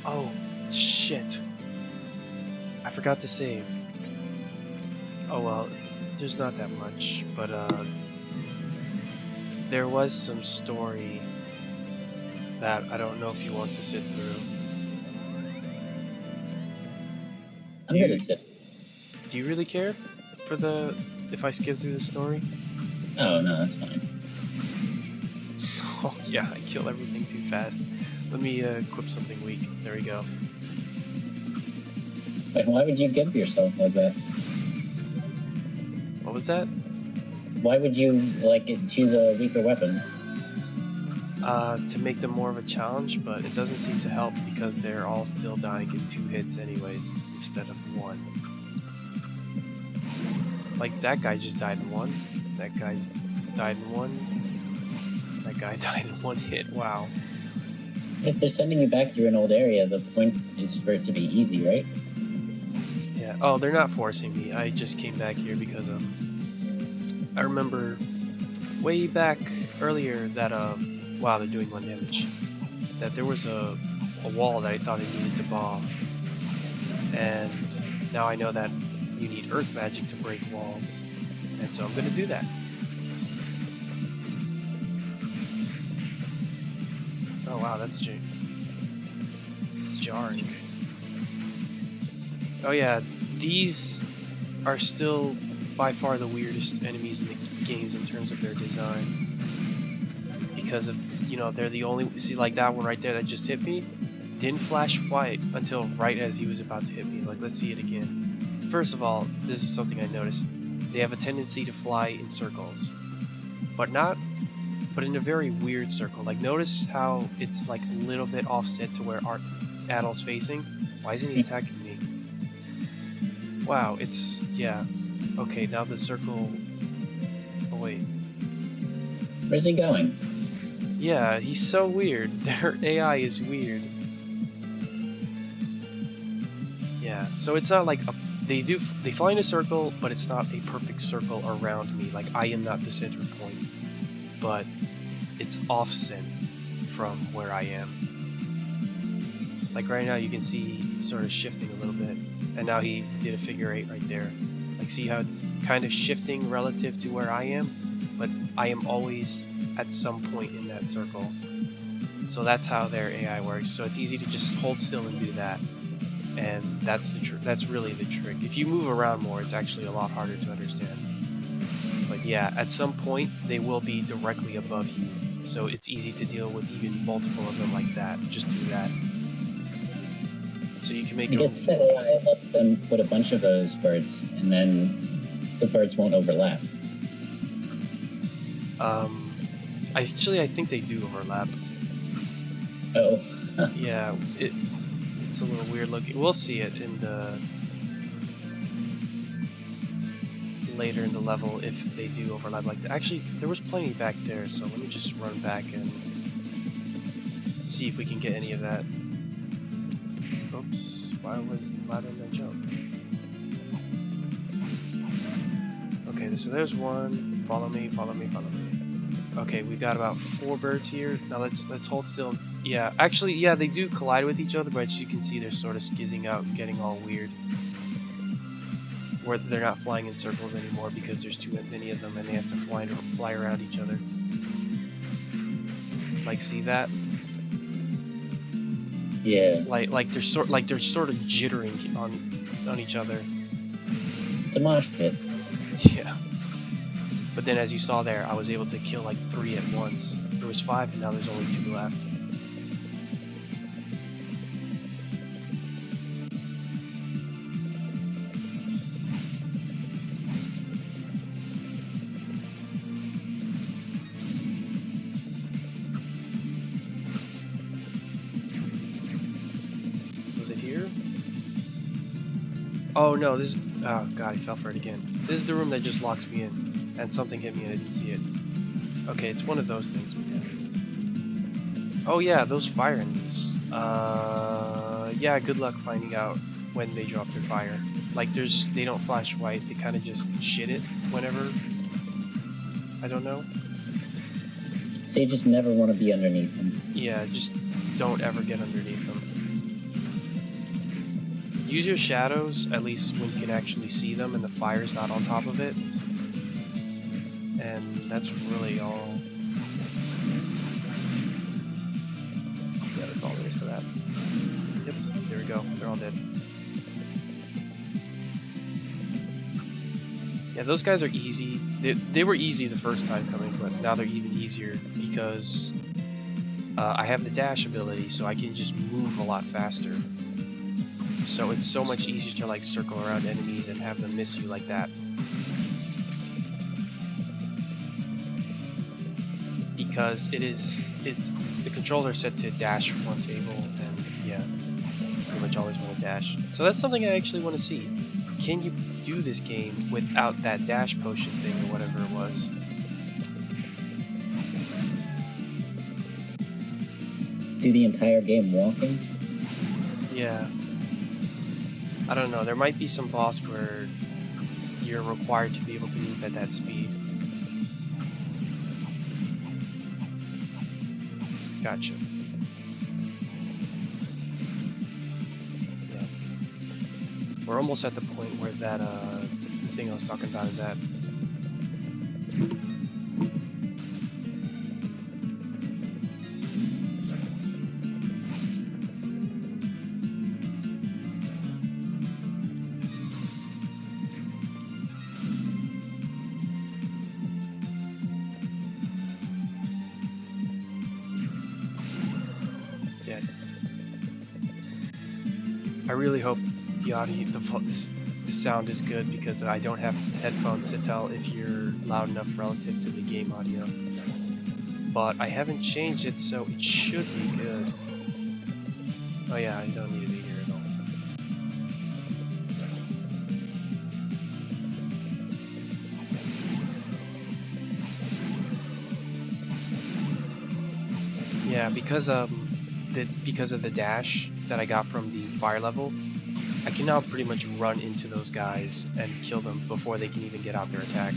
Oh, shit. I forgot to save. Oh well, there's not that much, but there was some story that I don't know if you want to sit through. I'm gonna sit. Do you really care for if I skip through the story? Oh no, that's fine. Oh yeah, I kill everything too fast. Let me equip something weak. There we go. Wait, why would you give yourself like that? What was that? Why would you choose a weaker weapon? To make them more of a challenge, but it doesn't seem to help because they're all still dying in 2 hits anyways, instead of 1. Like, that guy just died in 1, that guy died in 1, that guy died in 1 hit, wow. If they're sending you back through an old area, the point is for it to be easy, right? Yeah, oh, they're not forcing me, I just came back here because I remember way back earlier that, wow, they're doing 1 damage, that there was a wall that I thought I needed to bomb, and now I know that you need earth magic to break walls, and so I'm gonna do that. Oh wow, that's jarring. Oh yeah, these are still by far the weirdest enemies in the games in terms of their design. Because of, you know, they're the only, see like that one right there that just hit me, didn't flash white until right as he was about to hit me. Like, let's see it again. First of all, this is something I noticed. They have a tendency to fly in circles, but in a very weird circle. Like, notice how it's like a little bit offset to where Adol's facing. Why isn't he attacking me? Wow, it's, yeah. Okay, now the circle, oh wait. Where's he going? Yeah, he's so weird. Their AI is weird. Yeah, so it's not like they fly in a circle, but it's not a perfect circle around me. Like, I am not the center point, but it's offset from where I am. Like right now, you can see he's sort of shifting a little bit, and now he did a figure 8 right there. Like, see how it's kind of shifting relative to where I am, but I am always at some point in that circle. So that's how their AI works. So it's easy to just hold still and do that. And that's really the trick. If you move around more, it's actually a lot harder to understand. But yeah, at some point they will be directly above you, so it's easy to deal with even multiple of them like that. Just do that. So you can make. I guess that AI lets them put a bunch of those birds, and then the birds won't overlap. I think they do overlap. Oh. Yeah, it's a little weird looking. We'll see it in the later in the level if they do overlap like that. Actually, there was plenty back there, so let me just run back and see if we can get any of that. Oops, why didn't I jump? Okay, so there's one. Follow me, follow me, follow me. Okay, we got about 4 birds here. Now let's hold still. Yeah, actually, yeah, they do collide with each other, but as you can see, they're sort of skizzing out and getting all weird. Where they're not flying in circles anymore because there's too many of them and they have to fly around each other. Like, see that? Yeah. Like they're sort of jittering on each other. It's a mosh pit. Yeah. But then, as you saw there, I was able to kill like 3 at once. There was 5, and now there's only 2 left. Was it here? Oh no, this is... Oh god, I fell for it again. This is the room that just locks me in. And something hit me and I didn't see it. Okay, it's one of those things. Yeah. Oh yeah, those fire enemies. Yeah, good luck finding out when they drop their fire. Like, they don't flash white, they kind of just shit it whenever. I don't know. So you just never want to be underneath them. Yeah, just don't ever get underneath them. use your shadows, at least when you can actually see them and the fire's not on top of it. And that's really all. Yeah, that's all there is to that. Yep, there we go. They're all dead. Yeah, those guys are easy. They were easy the first time coming, but now they're even easier because I have the dash ability, so I can just move a lot faster. So it's so much easier to like circle around enemies and have them miss you like that. Because the controller set to dash once able, and yeah, pretty much always want to dash. So that's something I actually want to see. Can you do this game without that dash potion thing or whatever it was? Do the entire game walking? Yeah. I don't know, there might be some boss where you're required to be able to move at that speed. Gotcha. Yeah. We're almost at the point where that thing I was talking about is at. Yeah. I really hope the audio, the sound is good because I don't have headphones to tell if you're loud enough relative to the game audio. But I haven't changed it, so it should be good. Oh yeah, I don't need to be here at all. Yeah, because of the dash that I got from the fire level, I can now pretty much run into those guys and kill them before they can even get out their attack.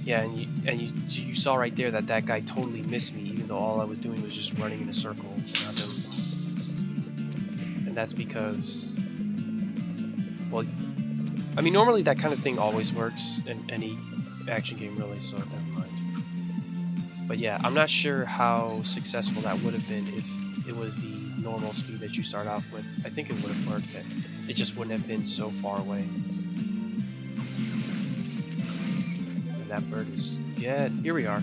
Yeah, and you saw right there that that guy totally missed me, even though all I was doing was just running in a circle around him. And that's because, well, I mean, normally that kind of thing always works in any action game, really, so never mind. But yeah, I'm not sure how successful that would have been if it was the normal speed that you start off with. I think it would have worked, but it just wouldn't have been so far away. And that bird is dead. Here we are.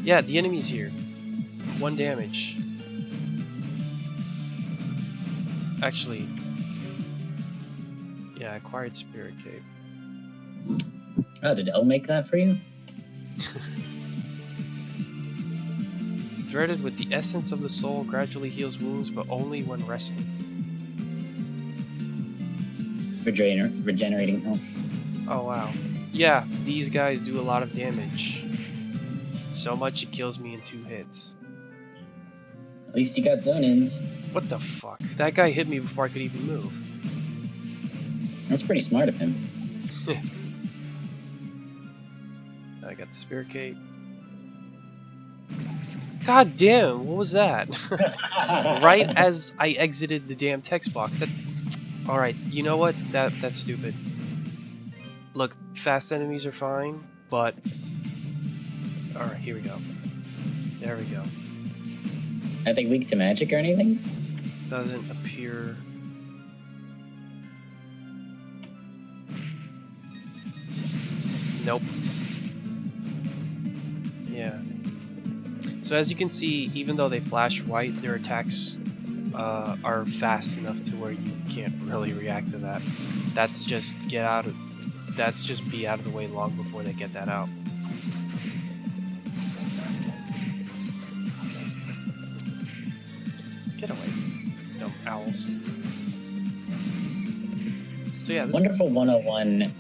Yeah, the enemy's here. 1 damage. Actually, yeah, acquired spirit cape. Oh, did Elle make that for you? Threaded with the essence of the soul, gradually heals wounds, but only when resting. Regenerating health. Oh wow. Yeah, these guys do a lot of damage. So much it kills me in 2 hits. At least you got zone-ins. What the fuck? That guy hit me before I could even move. That's pretty smart of him. I got the spirit cape. God damn, what was that? Right as I exited the damn text box. Alright, you know what? That's stupid. Look, fast enemies are fine, but... Alright, here we go. There we go. Are they weak to magic or anything? Doesn't appear... Nope. Yeah. So as you can see, even though they flash white, their attacks are fast enough to where you can't really react to that. That's just be out of the way long before they get that out. Get away, dumb owls. So yeah, this Wonderful 101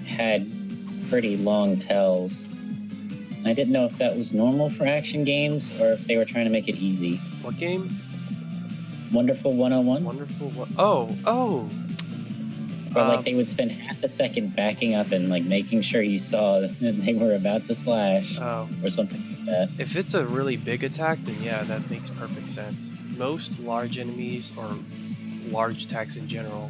had pretty long tells. I didn't know if that was normal for action games or if they were trying to make it easy. What game? Wonderful 101? Wonderful what? Oh! Or like they would spend half a second backing up and like making sure you saw that they were about to slash Oh, or something like that. if it's a really big attack, then yeah, that makes perfect sense. Most large enemies or large attacks in general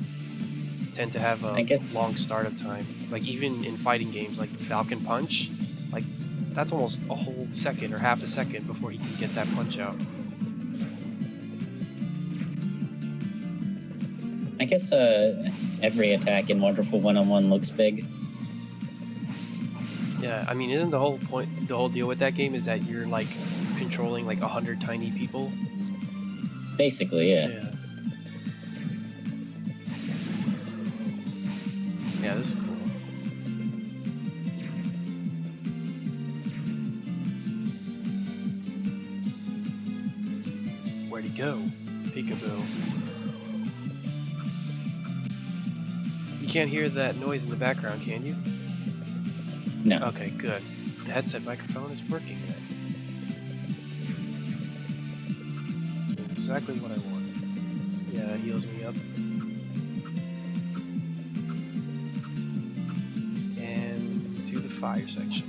tend to have a I guess long startup time. Like even in fighting games like Falcon Punch, like that's almost a whole second or half a second before he can get that punch out. every attack in Wonderful 101 looks big. Yeah, I mean, isn't the whole point, the whole deal with that game is that you're like controlling like 100 tiny people? Basically, yeah. Yeah, this is cool. Where'd he go? Peekaboo. You can't hear that noise in the background, can you? No. Okay, good. The headset microphone is working then. It's doing exactly what I wanted. Yeah, it heals me up. And to the fire section.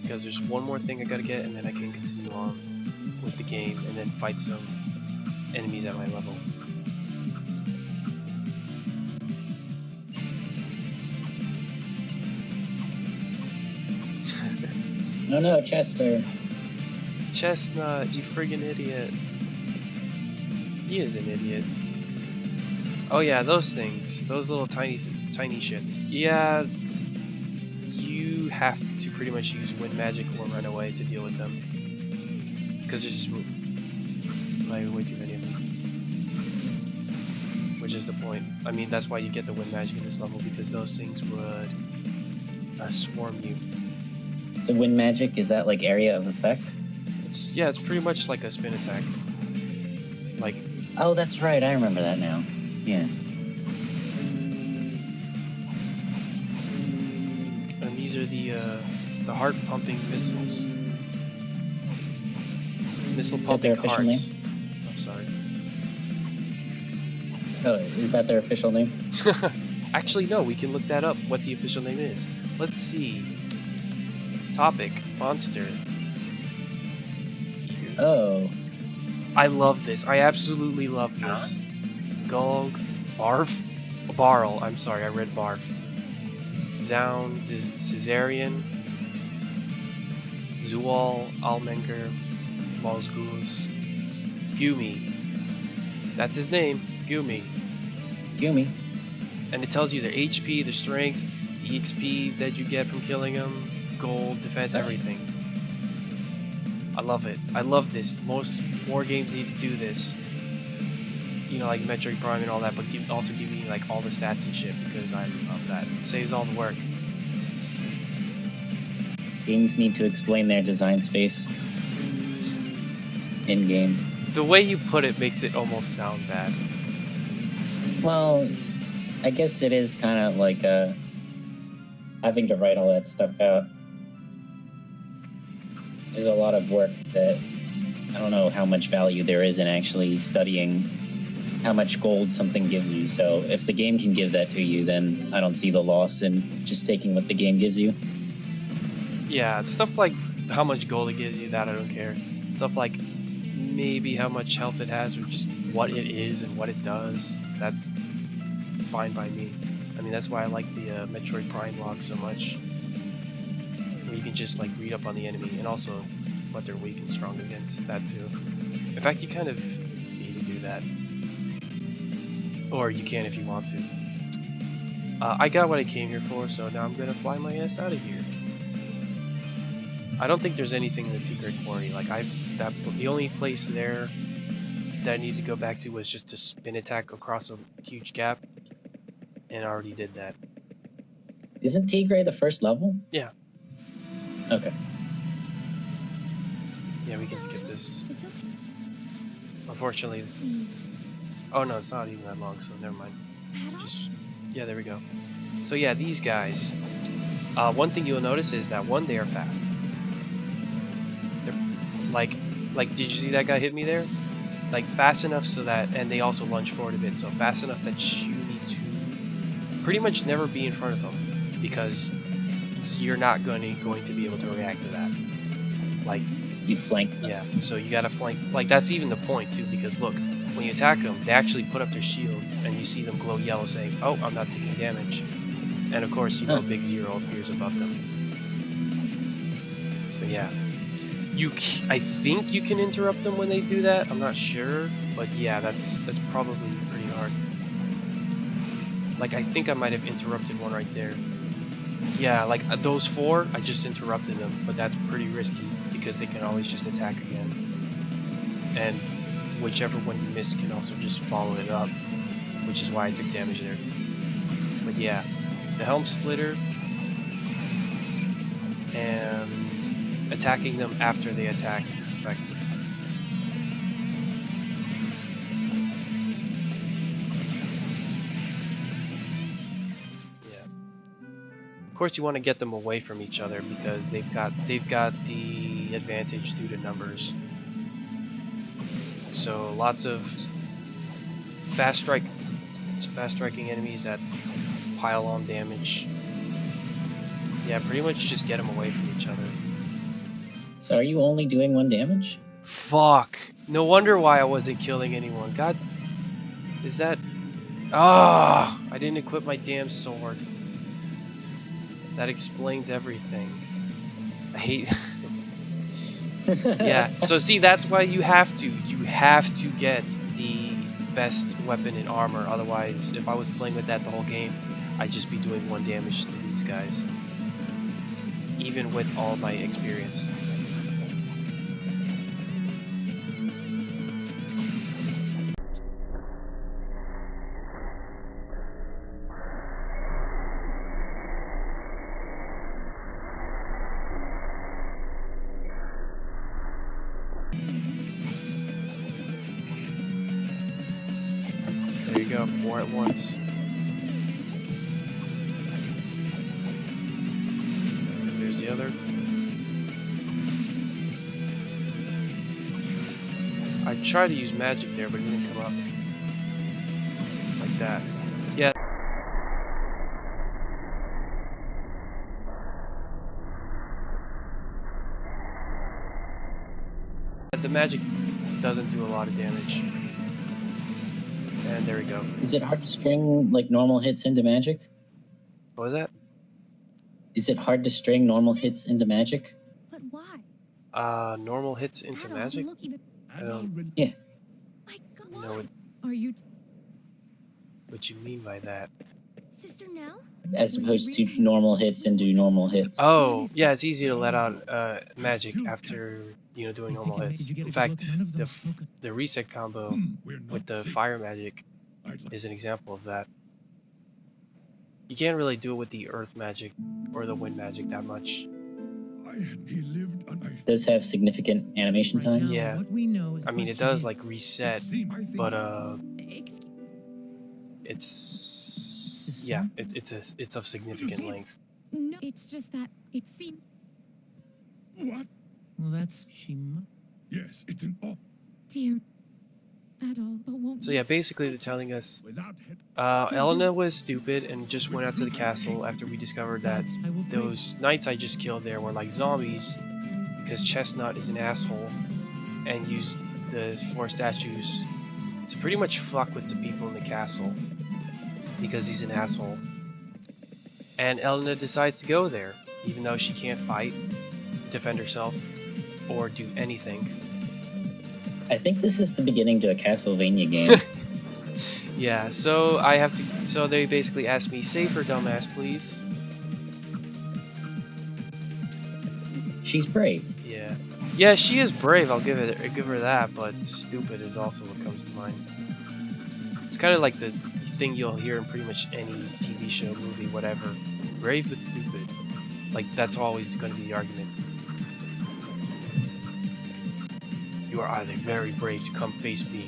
Because there's one more thing I gotta get, and then I can continue on with the game and then fight some enemies at my level. Oh no, Chester. Chestnut, you friggin' idiot. He is an idiot. Oh yeah, those things. Those little tiny shits. Yeah, you have to pretty much use wind magic or run away to deal with them. Because there's just way too many of them. Which is the point. I mean, that's why you get the wind magic in this level, because those things would swarm you. So wind magic, is that like area of effect? It's pretty much like a spin attack. Like. Oh, that's right. I remember that now. Yeah. And these are the heart pumping missiles. Missile pumping hearts. Name? I'm sorry. Oh, is that their official name? Actually, no. We can look that up. What the official name is. Let's see. Topic, monster. Oh. I love this. I absolutely love this. Gulg, Barf, Barl. I'm sorry, I read Barf. Zound, Caesarian, Zual, Almenger, Malzgoose, Gumi. That's his name, Gumi. Gumi. And it tells you their HP, their strength, the EXP that you get from killing them, gold, defense, everything. I love it. I love this. More games need to do this. You know, like Metroid Prime and all that, but also give me like all the stats and shit, because I love that. It saves all the work. Games need to explain their design space in game. The way you put it makes it almost sound bad. Well, I guess it is kind of like having to write all that stuff out. There's a lot of work that I don't know how much value there is in actually studying how much gold something gives you. So if the game can give that to you, then I don't see the loss in just taking what the game gives you. Yeah, stuff like how much gold it gives you, that I don't care. Stuff like maybe how much health it has, or just what it is and what it does, that's fine by me. I mean, that's why I like the Metroid Prime log so much. Where you can just like read up on the enemy, and also what they're weak and strong against, that too. In fact, you kind of need to do that. Or you can if you want to. I got what I came here for, so now I'm gonna fly my ass out of here. I don't think there's anything in the Tigray Quarry. Like the only place there that I need to go back to was just to spin attack across a huge gap, and I already did that. Isn't Tigray the first level? Yeah. Okay. Yeah, we can skip this. Unfortunately. Oh no, it's not even that long, so never mind. Yeah, there we go. So yeah, these guys. One thing you'll notice is that one, they are fast. They're like, did you see that guy hit me there? Like fast enough so that, and they also lunge forward a bit, so fast enough that you need to pretty much never be in front of them, because you're not going to be able to react to that. Like, You flank. yeah, so you gotta flank. Like, that's even the point too, because look, when you attack them, they actually put up their shield, and you see them glow yellow saying, "Oh, I'm not taking damage." And of course, you know, Big Zero appears above them. But yeah, I think you can interrupt them when they do that. I'm not sure, but yeah, that's probably pretty hard. Like, I think I might have interrupted one right there. Yeah, like those 4, I just interrupted them, but that's pretty risky because they can always just attack again. And whichever one you miss can also just follow it up, which is why I took damage there. But yeah, the Helm Splitter and attacking them after they attack is effective. Of course, you want to get them away from each other because they've got the advantage due to numbers. So lots of fast striking enemies that pile on damage. Yeah, pretty much just get them away from each other. So are you only doing 1 damage? Fuck! No wonder why I wasn't killing anyone. God, is that? Ah! I didn't equip my damn sword. That explains everything. I hate. Yeah. So see, that's why you have to get the best weapon and armor. Otherwise, if I was playing with that the whole game, I'd just be doing 1 damage to these guys, even with all my experience. There you go, 4 at once. And there's the other. I tried to use magic there, but it didn't come up. Like that. Yeah. The magic doesn't do a lot of damage. And there we go. Is it hard to string like normal hits into magic? What was that? Is it hard to string normal hits into magic? But why? Normal hits into Adol, magic? look even- I don't Yeah. My God, know are you what you mean by that. Sister Nell? As opposed to normal hits into normal hits. Oh, yeah, it's easy to let out magic after, you know, doing normal hits. In fact, the reset combo with the fire magic is an example of that. You can't really do it with the earth magic or the wind magic that much. It does have significant animation times. Yeah. I mean, it does like reset, but Excuse- it's yeah, it's of significant length. No, it's just that it seemed. What? Well, that's Yes, it's an off. Dear Adol, but won't. So yeah, basically they're telling us Without head. Elena was stupid and just went out to the castle after we discovered that I will those knights I just killed there were like zombies because Chestnut is an asshole and used the 4 statues to pretty much fuck with the people in the castle because he's an asshole. And Elena decides to go there even though she can't fight, defend herself, or do anything. I think this is the beginning to a Castlevania game. Yeah, so I have to. So they basically asked me, "Save her, dumbass, please." She's brave. Yeah, yeah, she is brave. I'll give her that. But stupid is also what comes to mind. It's kind of like the thing you'll hear in pretty much any TV show, movie, whatever. Brave but stupid. Like that's always going to be the argument. You are either very brave to come face me,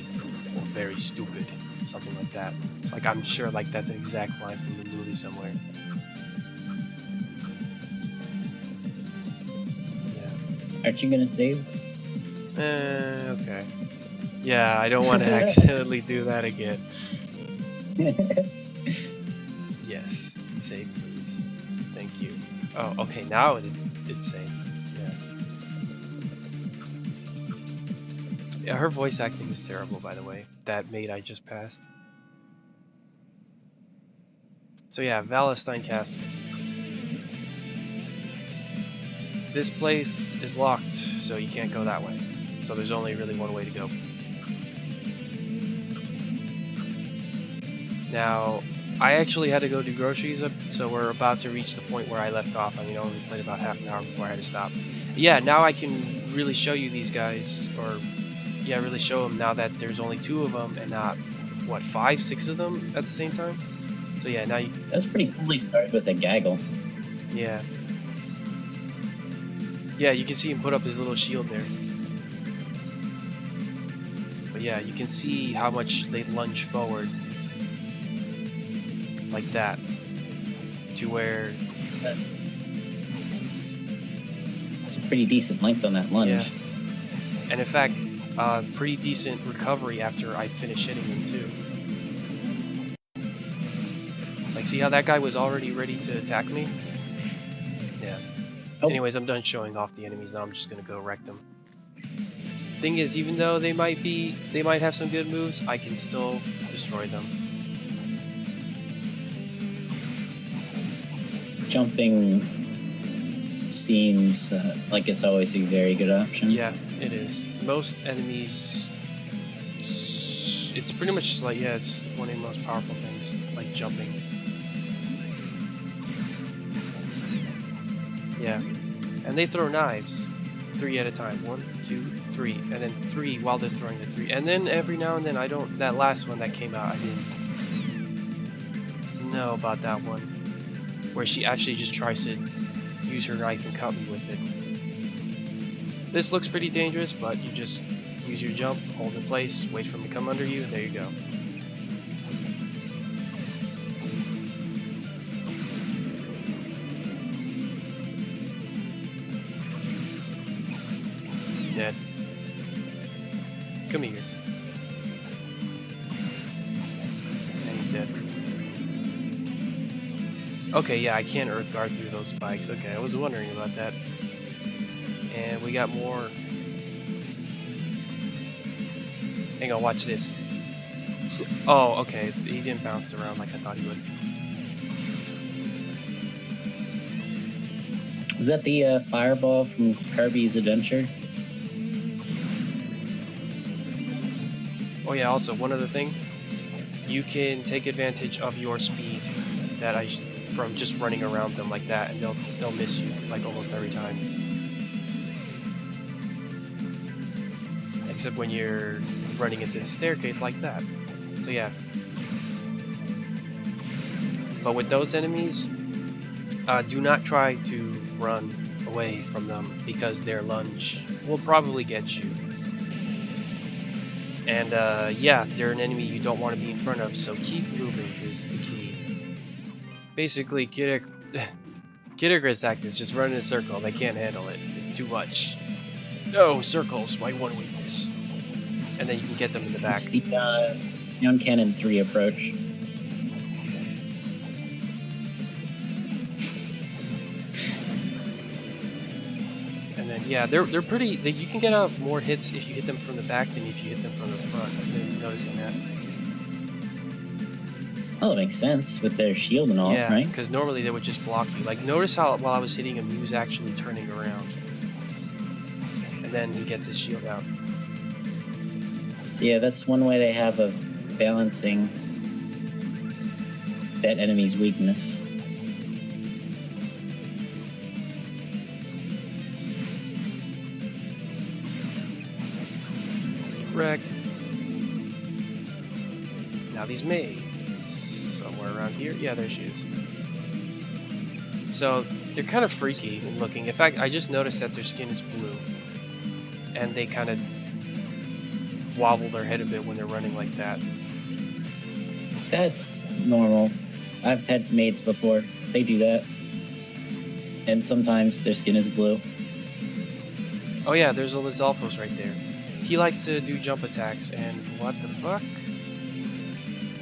or very stupid. Something like that. Like I'm sure like that's an exact line from the movie somewhere. Yeah. Aren't you gonna save? Okay. Yeah, I don't want to accidentally do that again. Yes. Oh, okay, now it saves. Yeah, her voice acting is terrible, by the way. That maid I just passed. So yeah, Valestein Castle. This place is locked, so you can't go that way. So there's only really one way to go. Now, I actually had to go do groceries, so we're about to reach the point where I left off. I mean, I only played about half an hour before I had to stop. Yeah, now I can really show you these guys, or yeah, really show them now that there's only 2 of them and not, what, 5, 6 of them at the same time? So yeah, now you... That was pretty cool. He started with a gaggle. Yeah. Yeah, you can see him put up his little shield there. But yeah, you can see how much they lunge forward. Like that. To where... It's a pretty decent length on that lunge. Yeah. And in fact, pretty decent recovery after I finish hitting him too. Like, see how that guy was already ready to attack me? Yeah. Oh. Anyways, I'm done showing off the enemies now. I'm just gonna go wreck them. Thing is, even though they might have some good moves, I can still destroy them. Jumping seems like it's always a very good option. Yeah, it is. Most enemies, it's pretty much just like, yeah, it's one of the most powerful things, like jumping. Yeah, and they throw knives, 3 at a time. 1, 2, 3, and then 3 while they're throwing the 3. And then every now and then that last one that came out, I didn't know about that one, where she actually just tries to use her knife and cut me with it. This looks pretty dangerous, but you just use your jump, hold in place, wait for him to come under you, there you go. Dead. Come here. And he's dead. Okay, yeah, I can't earth guard through those spikes. Okay, I was wondering about that. And we got more. Hang on, watch this. Oh, okay, he didn't bounce around like I thought he would. Is that the fireball from Kirby's Adventure? Oh yeah, also one other thing. You can take advantage of your speed that from just running around them like that, and they'll miss you like almost every time. Except when you're running into the staircase like that. So yeah. But with those enemies, do not try to run away from them because their lunge will probably get you. And yeah, they're an enemy you don't want to be in front of, so keep moving is the key. Basically, Kid Icarus tactics, just run in a circle. They can't handle it. It's too much. No, circles, my one weakness. And then you can get them in the back. It's the Young Cannon 3 approach. And then yeah, they're pretty. You can get out more hits if you hit them from the back than if you hit them from the front. I've been noticing that. Well, it makes sense with their shield and all, Yeah, right? because normally they would just block you. Like, notice how while I was hitting him, he was actually turning around. And then he gets his shield out. So yeah, that's one way they have of balancing that enemy's weakness. Wrecked. Now these maids. Somewhere around here. Yeah, there she is. So, they're kind of freaky looking. In fact, I just noticed that their skin is blue. And they kind of wobble their head a bit when they're running like that. That's normal. I've had maids before. They do that. And sometimes their skin is blue. Oh yeah, there's a Lizalfos right there. He likes to do jump attacks, and what the fuck?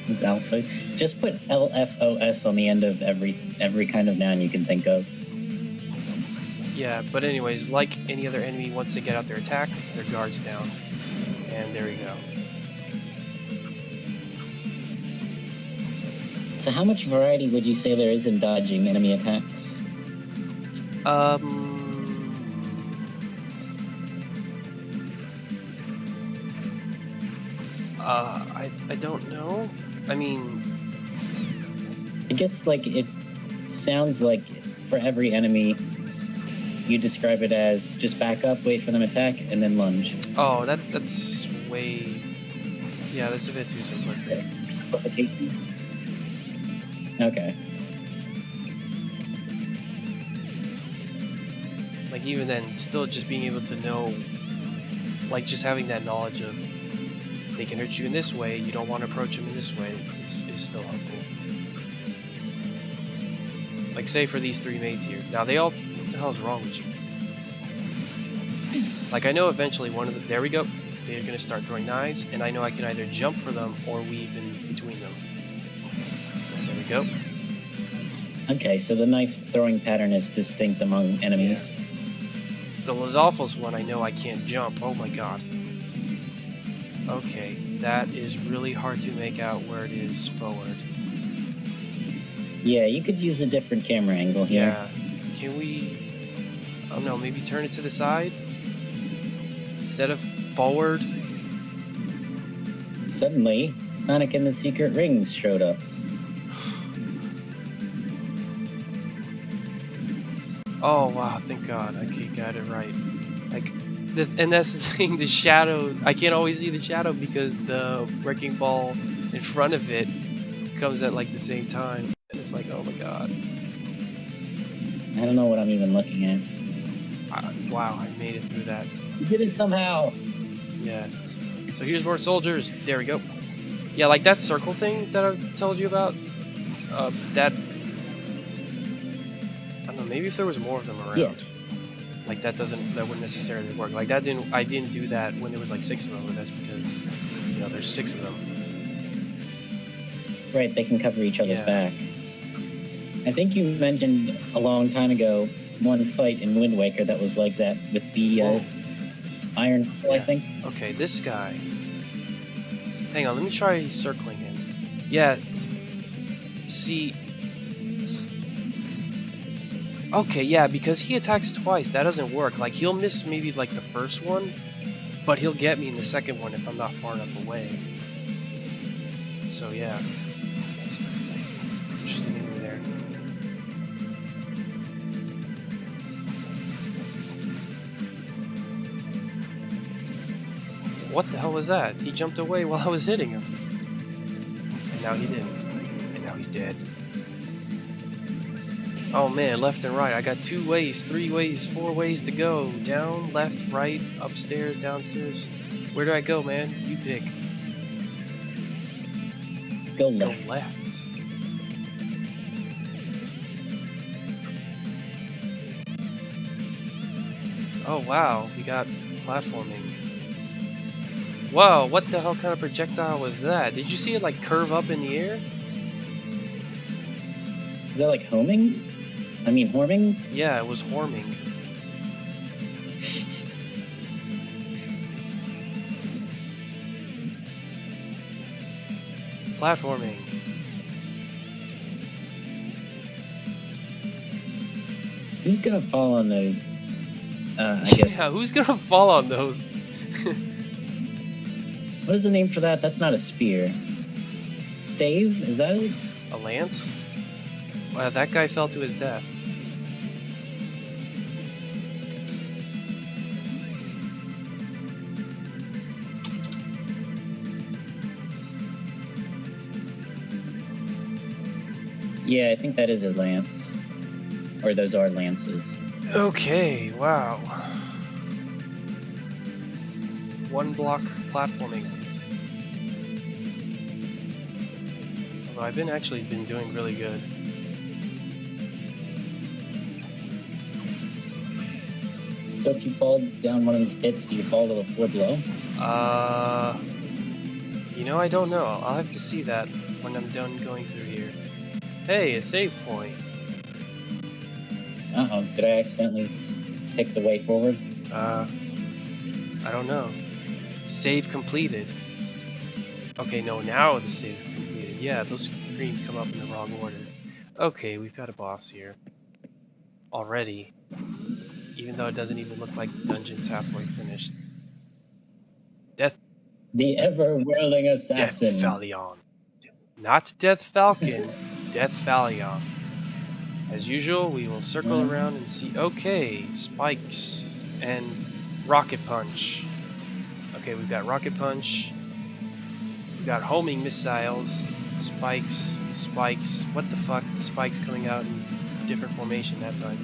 This alpha. Just put LFOS on the end of every kind of noun you can think of. Yeah, but anyways, like any other enemy, once they get out their attack, their guard's down. And there we go. So how much variety would you say there is in dodging enemy attacks? I don't know. I mean, I guess like it sounds like for every enemy you describe it as just back up, wait for them attack, and then lunge. oh, that's way, yeah, that's a bit too simplistic. Simplification? Okay. Like even then, still just being able to know, like just having that knowledge of they can hurt you in this way, you don't want to approach them in this way is still helpful. Like say for these three maids here, now they all, what the hell is wrong with you? Like I know eventually one of them, there we go, they're gonna start throwing knives, and I know I can either jump for them or weave in between them. There we go. Okay, so the knife throwing pattern is distinct among enemies. The Lizalfos one, I know I can't jump. Oh my god. Okay, that is really hard to make out where it is forward. Yeah, you could use a different camera angle here. Yeah. Can we... oh no, maybe turn it to the side? Instead of forward? Suddenly, Sonic and the Secret Rings showed up. Oh wow, thank god. Okay, got it right. Like, and that's the thing, the shadow, I can't always see the shadow because the wrecking ball in front of it comes at like the same time. It's like, oh my god. I don't know what I'm even looking at. Wow, I made it through that. You did it somehow! Yeah. So here's more soldiers. There we go. Yeah, like that circle thing that I told you about. That, I don't know. Maybe if there was more of them around. Yeah. Like that wouldn't necessarily work. Like that I didn't do that when there was like 6 of them, but that's because, you know, there's 6 of them. Right, they can cover each other's Yeah. back. I think you mentioned a long time ago one fight in Wind Waker that was like that with the iron pole, I Yeah. think. Okay, this guy. Hang on, let me try circling him. Yeah. See. Okay, yeah, because he attacks twice, that doesn't work. Like, he'll miss maybe like the first one, but he'll get me in the second one if I'm not far enough away. So yeah. Interesting enemy there. What the hell was that? He jumped away while I was hitting him. And now he didn't. And now he's dead. Oh man, left and right. I got 2 ways, 3 ways, 4 ways to go. Down, left, right, upstairs, downstairs. Where do I go, man? You pick. Go Go left. left. Oh wow, we got platforming. Whoa, what the hell kind of projectile was that? Did you see it like curve up in the air? Is that like homing? I mean, horming? Yeah, it was horming. Platforming. Who's gonna fall on those? I guess. Yeah, who's gonna fall on those? What is the name for that? That's not a spear. Stave? Is that it? A lance? Wow, that guy fell to his death. Yeah, I think that is a lance. Or those are lances. Okay, wow. 1 block platforming. Although I've actually been doing really good. So if you fall down one of these pits, do you fall to the floor below? You know, I don't know. I'll have to see that when I'm done going through here. Hey, a save point. Uh-oh, did I accidentally... pick the way forward? I don't know. Save completed. Okay, no, now the save is completed. Yeah, those screens come up in the wrong order. Okay, we've got a boss here. Already. Even though it doesn't even look like the dungeon's halfway finished. Death The ever-whirling assassin. Fallion. Not Death Falcon, Death Fallion. As usual, we will circle around and see. Okay, spikes and rocket punch. Okay, we've got rocket punch. We've got homing missiles, spikes, spikes. What the fuck? Spikes coming out in different formation that time.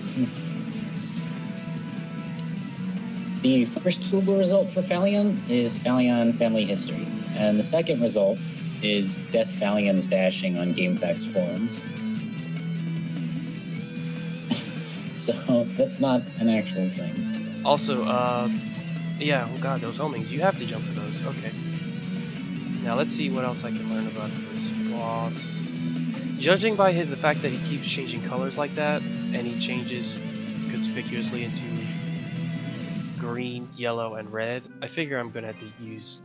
The first Google result for Fallion is Fallion Family History, and the second result is Death Fallion's dashing on GameFAQs forums. So that's not an actual thing. Also, yeah, oh god, those homings, you have to jump to those. Okay. Now let's see what else I can learn about this boss. Judging by the fact that he keeps changing colors like that, and he changes conspicuously into green, yellow, and red, I figure I'm gonna have to use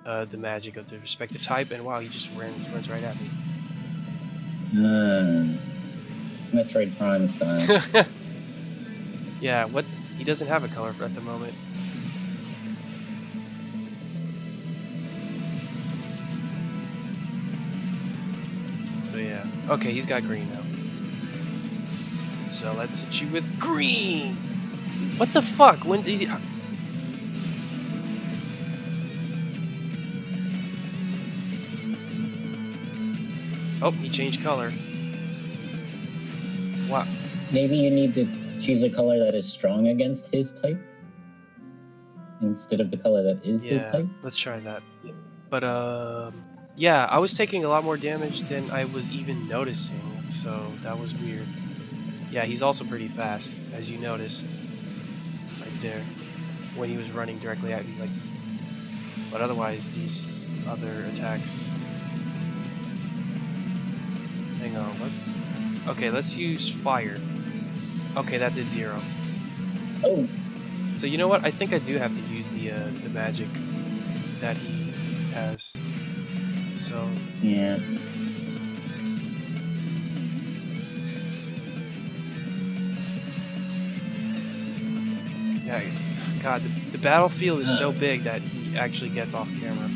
the magic of the respective type, and wow, he just runs right at me. Metroid Prime style. Yeah, what? He doesn't have a color at the moment. So yeah. Okay, he's got green now. So let's hit you with green! What the fuck? When did he... Oh, he changed color. Wow. Maybe you need to choose a color that is strong against his type instead of the color that is his type. Let's try that. But yeah, I was taking a lot more damage than I was even noticing, so that was weird. Yeah, he's also pretty fast, as you noticed right there when he was running directly at me. Like, but otherwise, these other attacks. Hang on, what? Okay, let's use fire. Okay, that did 0. Oh. So you know what? I think I do have to use the magic that he has. So yeah. Yeah. God, the battlefield is so big that he actually gets off camera.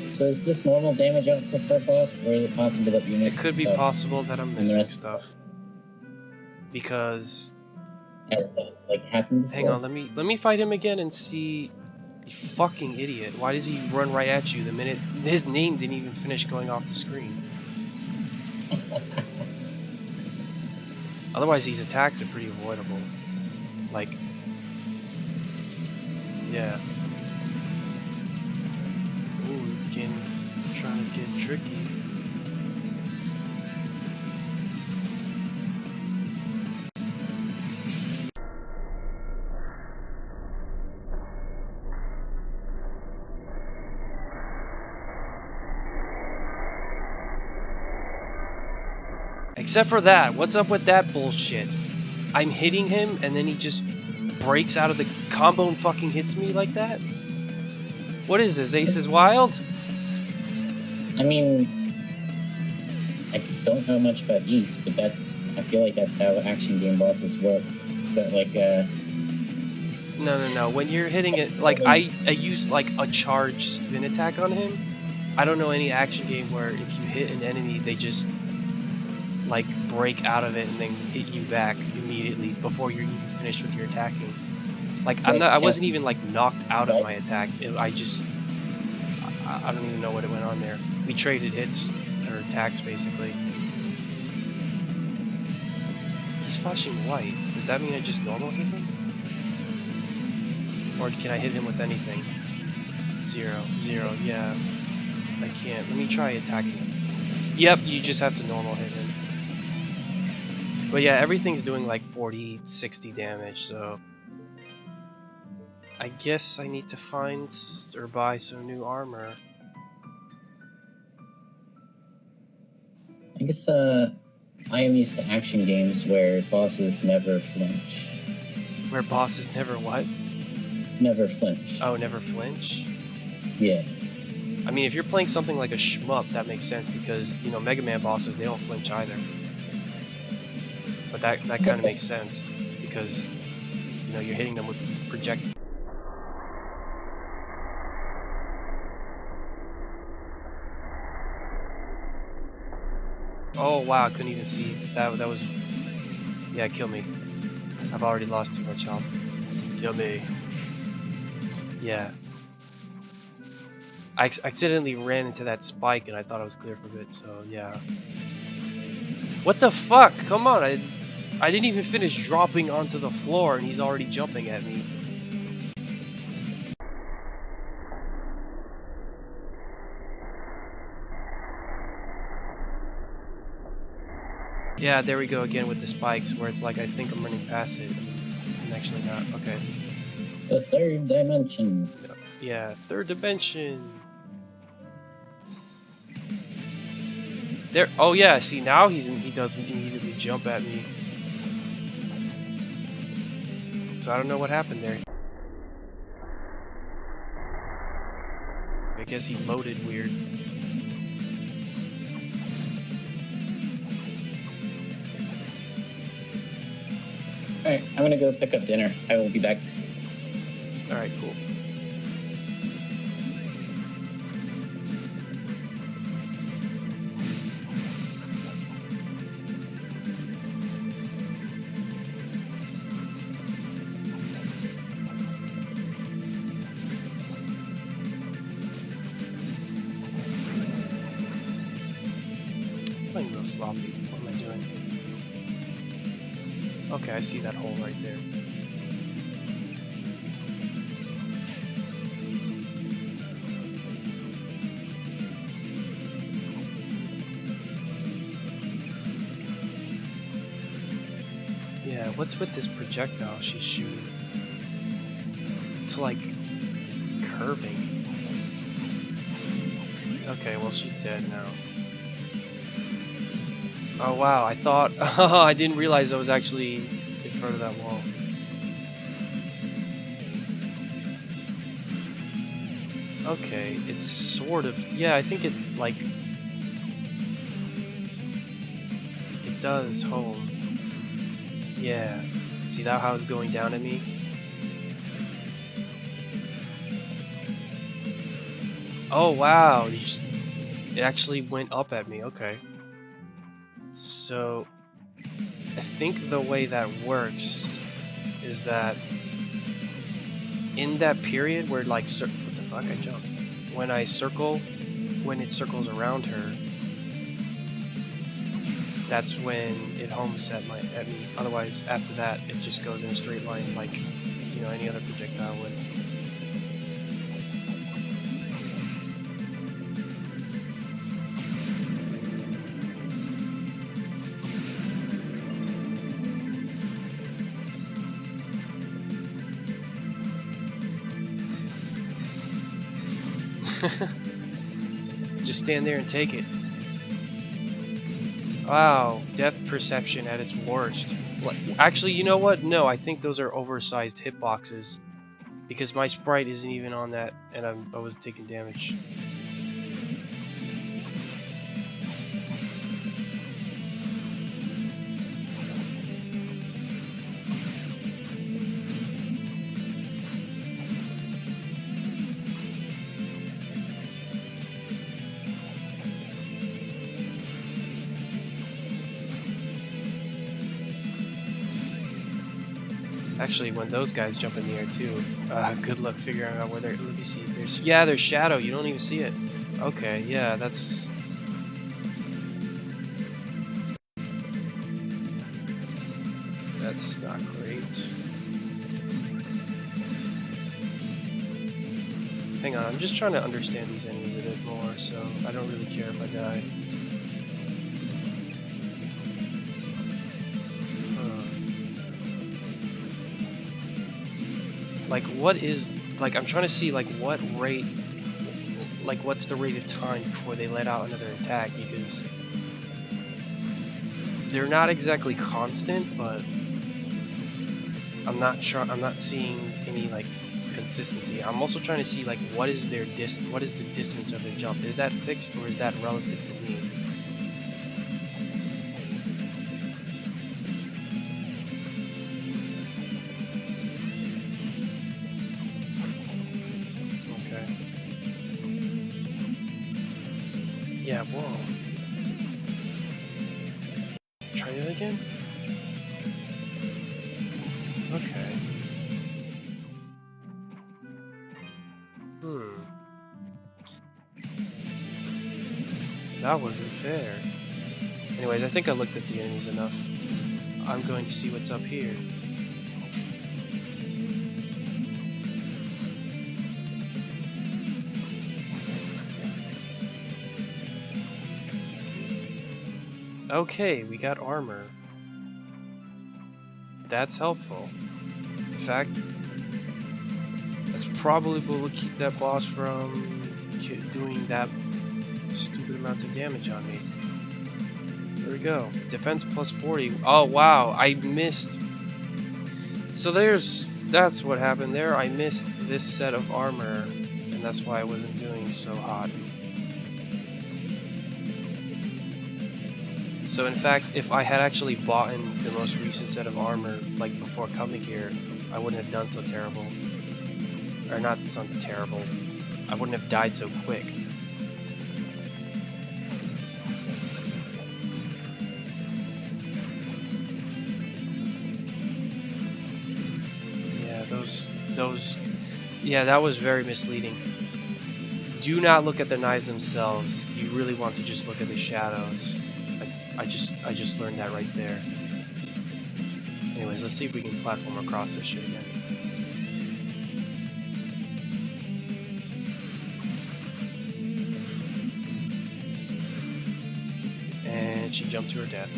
So is this normal damage output for a boss, or is it possible that you missed It could be stuff possible that I'm missing rest- stuff. Because Has that like happened before? hang on, let me fight him again and see. You fucking idiot! Why does he run right at you the minute his name didn't even finish going off the screen? Otherwise, these attacks are pretty avoidable. Like, yeah. Ooh, again, trying to get tricky. Except for that, what's up with that bullshit? I'm hitting him and then he just breaks out of the combo and fucking hits me like that? What is this, Ace is Wild? I mean, I don't know much about East, but I feel like that's how action game bosses work. But like, No. When you're hitting it, like I use like a charged spin attack on him. I don't know any action game where if you hit an enemy, they just like break out of it and then hit you back immediately before you're even finished with your attacking. Like I wasn't even like knocked out of my attack. I don't even know what it went on there. We traded hits or attacks basically. He's flashing white. Does that mean I just normal hit him? Or can I hit him with anything? 0, yeah. I can't. Let me try attacking him. Yep, you just have to normal hit him. But yeah, everything's doing like 40, 60 damage, so I guess I need to find or buy some new armor. I guess I am used to action games where bosses never flinch. Where bosses never what? Never flinch. Oh, never flinch? Yeah. I mean, if you're playing something like a shmup, that makes sense because, you know, Mega Man bosses, they don't flinch either. But that kind of makes sense because, you know, you're hitting them with projectiles. Oh wow, I couldn't even see that. That was, yeah, kill me. I've already lost too much health. Kill me. Yeah. I accidentally ran into that spike and I thought I was clear for a bit, so yeah. What the fuck? Come on, I didn't even finish dropping onto the floor and he's already jumping at me. Yeah, there we go again with the spikes where it's like I think I'm running past it. I'm actually not. Okay. The third dimension. Yeah, third dimension. There. Oh yeah. See now he doesn't immediately jump at me. So I don't know what happened there. I guess he loaded weird. Alright, I'm gonna go pick up dinner. I will be back. Alright, cool. I'm playing real sloppy. What am I doing? Okay, I see that hole right there. Yeah, what's with this projectile she's shooting? It's like curving. Okay, well she's dead now. Oh wow, I thought I didn't realize I was actually in front of that wall. Okay, it's sort of, yeah, I think it like it does home. Yeah. See that how it's going down at me? Oh wow, it actually went up at me, okay. So, I think the way that works is that in that period where like, what the fuck, I jumped. When I circle, when it circles around her, that's when it homes at me. Otherwise, after that, it just goes in a straight line like, you know, any other projectile would. Just stand there and take it. Wow, depth perception at its worst. Actually, you know what? No, I think those are oversized hitboxes. Because my sprite isn't even on that, and I was taking damage. Actually, when those guys jump in the air too, good luck figuring out where they're. Let me see. There's shadow. You don't even see it. Okay, yeah, that's. That's not great. Hang on, I'm just trying to understand these enemies a bit more, so I don't really care if I die. Like, what is, like, I'm trying to see, like, what rate, like, what's the rate of time before they let out another attack, because they're not exactly constant, but I'm not seeing any like consistency. I'm also trying to see like what is the distance of their jump? Is that fixed or is that relative to me? Okay. Yeah, whoa. Try it again? Okay. That wasn't fair. Anyways, I think I looked at the enemies enough. I'm going to see what's up here. Okay, we got armor. That's helpful. In fact, that's probably what will keep that boss from doing that stupid amounts of damage on me. There we go. Defense plus 40. Oh wow, I missed. So that's what happened there. I missed this set of armor, and that's why I wasn't doing so hot. So in fact, if I had actually bought in the most recent set of armor, like before coming here, I wouldn't have done so terrible. Or not so terrible. I wouldn't have died so quick. Yeah, that was very misleading. Do not look at the knives themselves. You really want to just look at the shadows. I just learned that right there. Anyways, let's see if we can platform across this shit again. And she jumped to her death.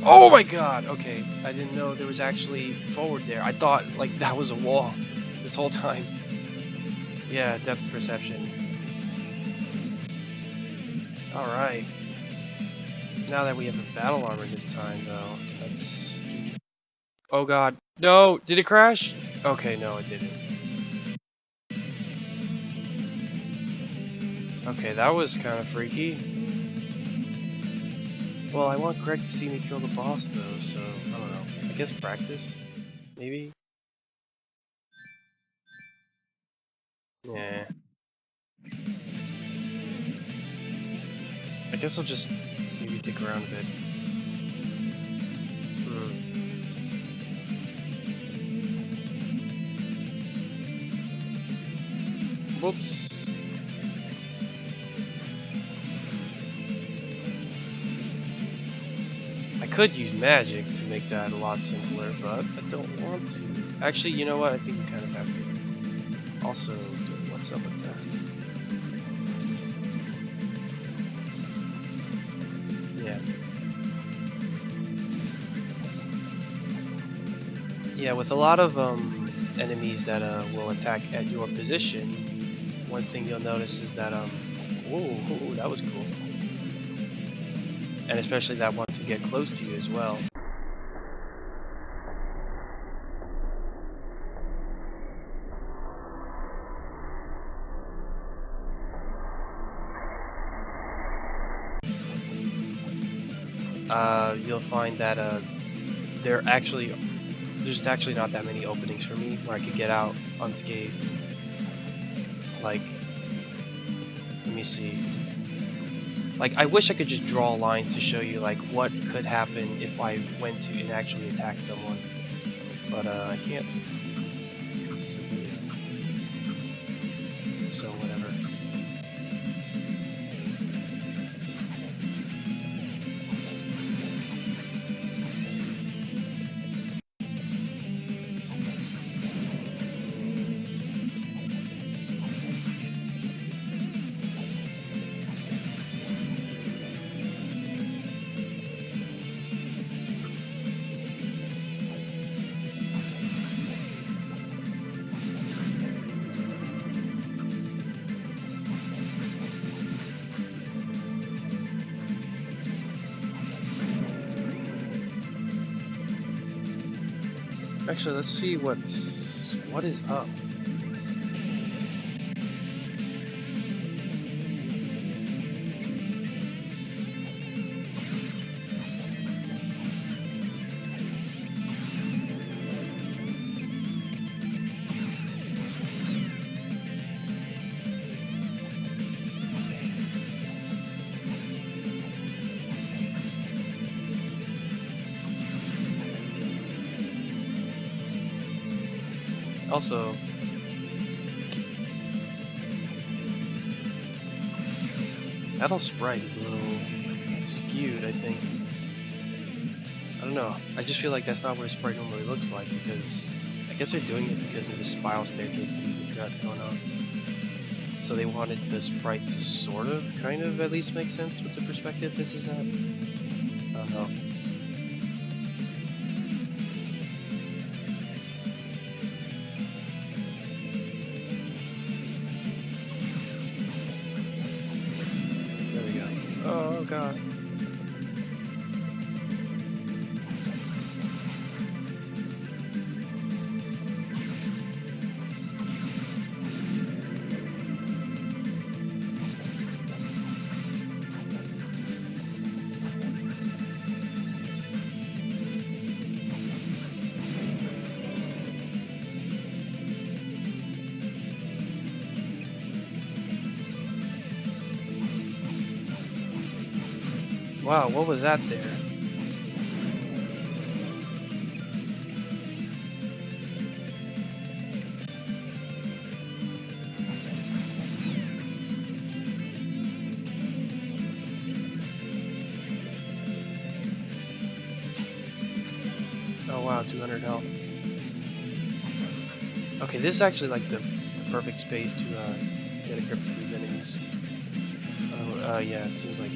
Oh my god! Okay, I didn't know there was actually forward there. I thought like that was a wall this whole time. Yeah, depth perception. Alright. Now that we have a battle armor this time though, that's... Oh god. No! Did it crash? Okay, no it didn't. Okay, that was kind of freaky. Well, I want Greg to see me kill the boss though, so I don't know. I guess practice? Maybe? Yeah. I guess I'll just maybe dig around a bit. Whoops. I could use magic to make that a lot simpler, but I don't want to. Actually, you know what? I think we kind of have to. Also, what's up with that? Yeah. Yeah, with a lot of enemies that will attack at your position, one thing you'll notice is that whoa, that was cool. And especially that want to get close to you as well. You'll find that there's actually not that many openings for me where I could get out unscathed. Like, let me see. Like, I wish I could just draw a line to show you like what could happen if I went to and actually attacked someone, but I can't. So whatever. Actually, let's see what is up. Also, Adult Sprite is a little skewed, I think. I don't know. I just feel like that's not what a sprite normally looks like, because I guess they're doing it because of the spiral staircase that we've got going on. So they wanted the sprite to sort of, kind of, at least make sense with the perspective this is at. I don't know. Oh god. Wow, what was that there? Oh wow, 200 health. Okay, this is actually like the perfect space to get a grip to these enemies. Oh, yeah, it seems like.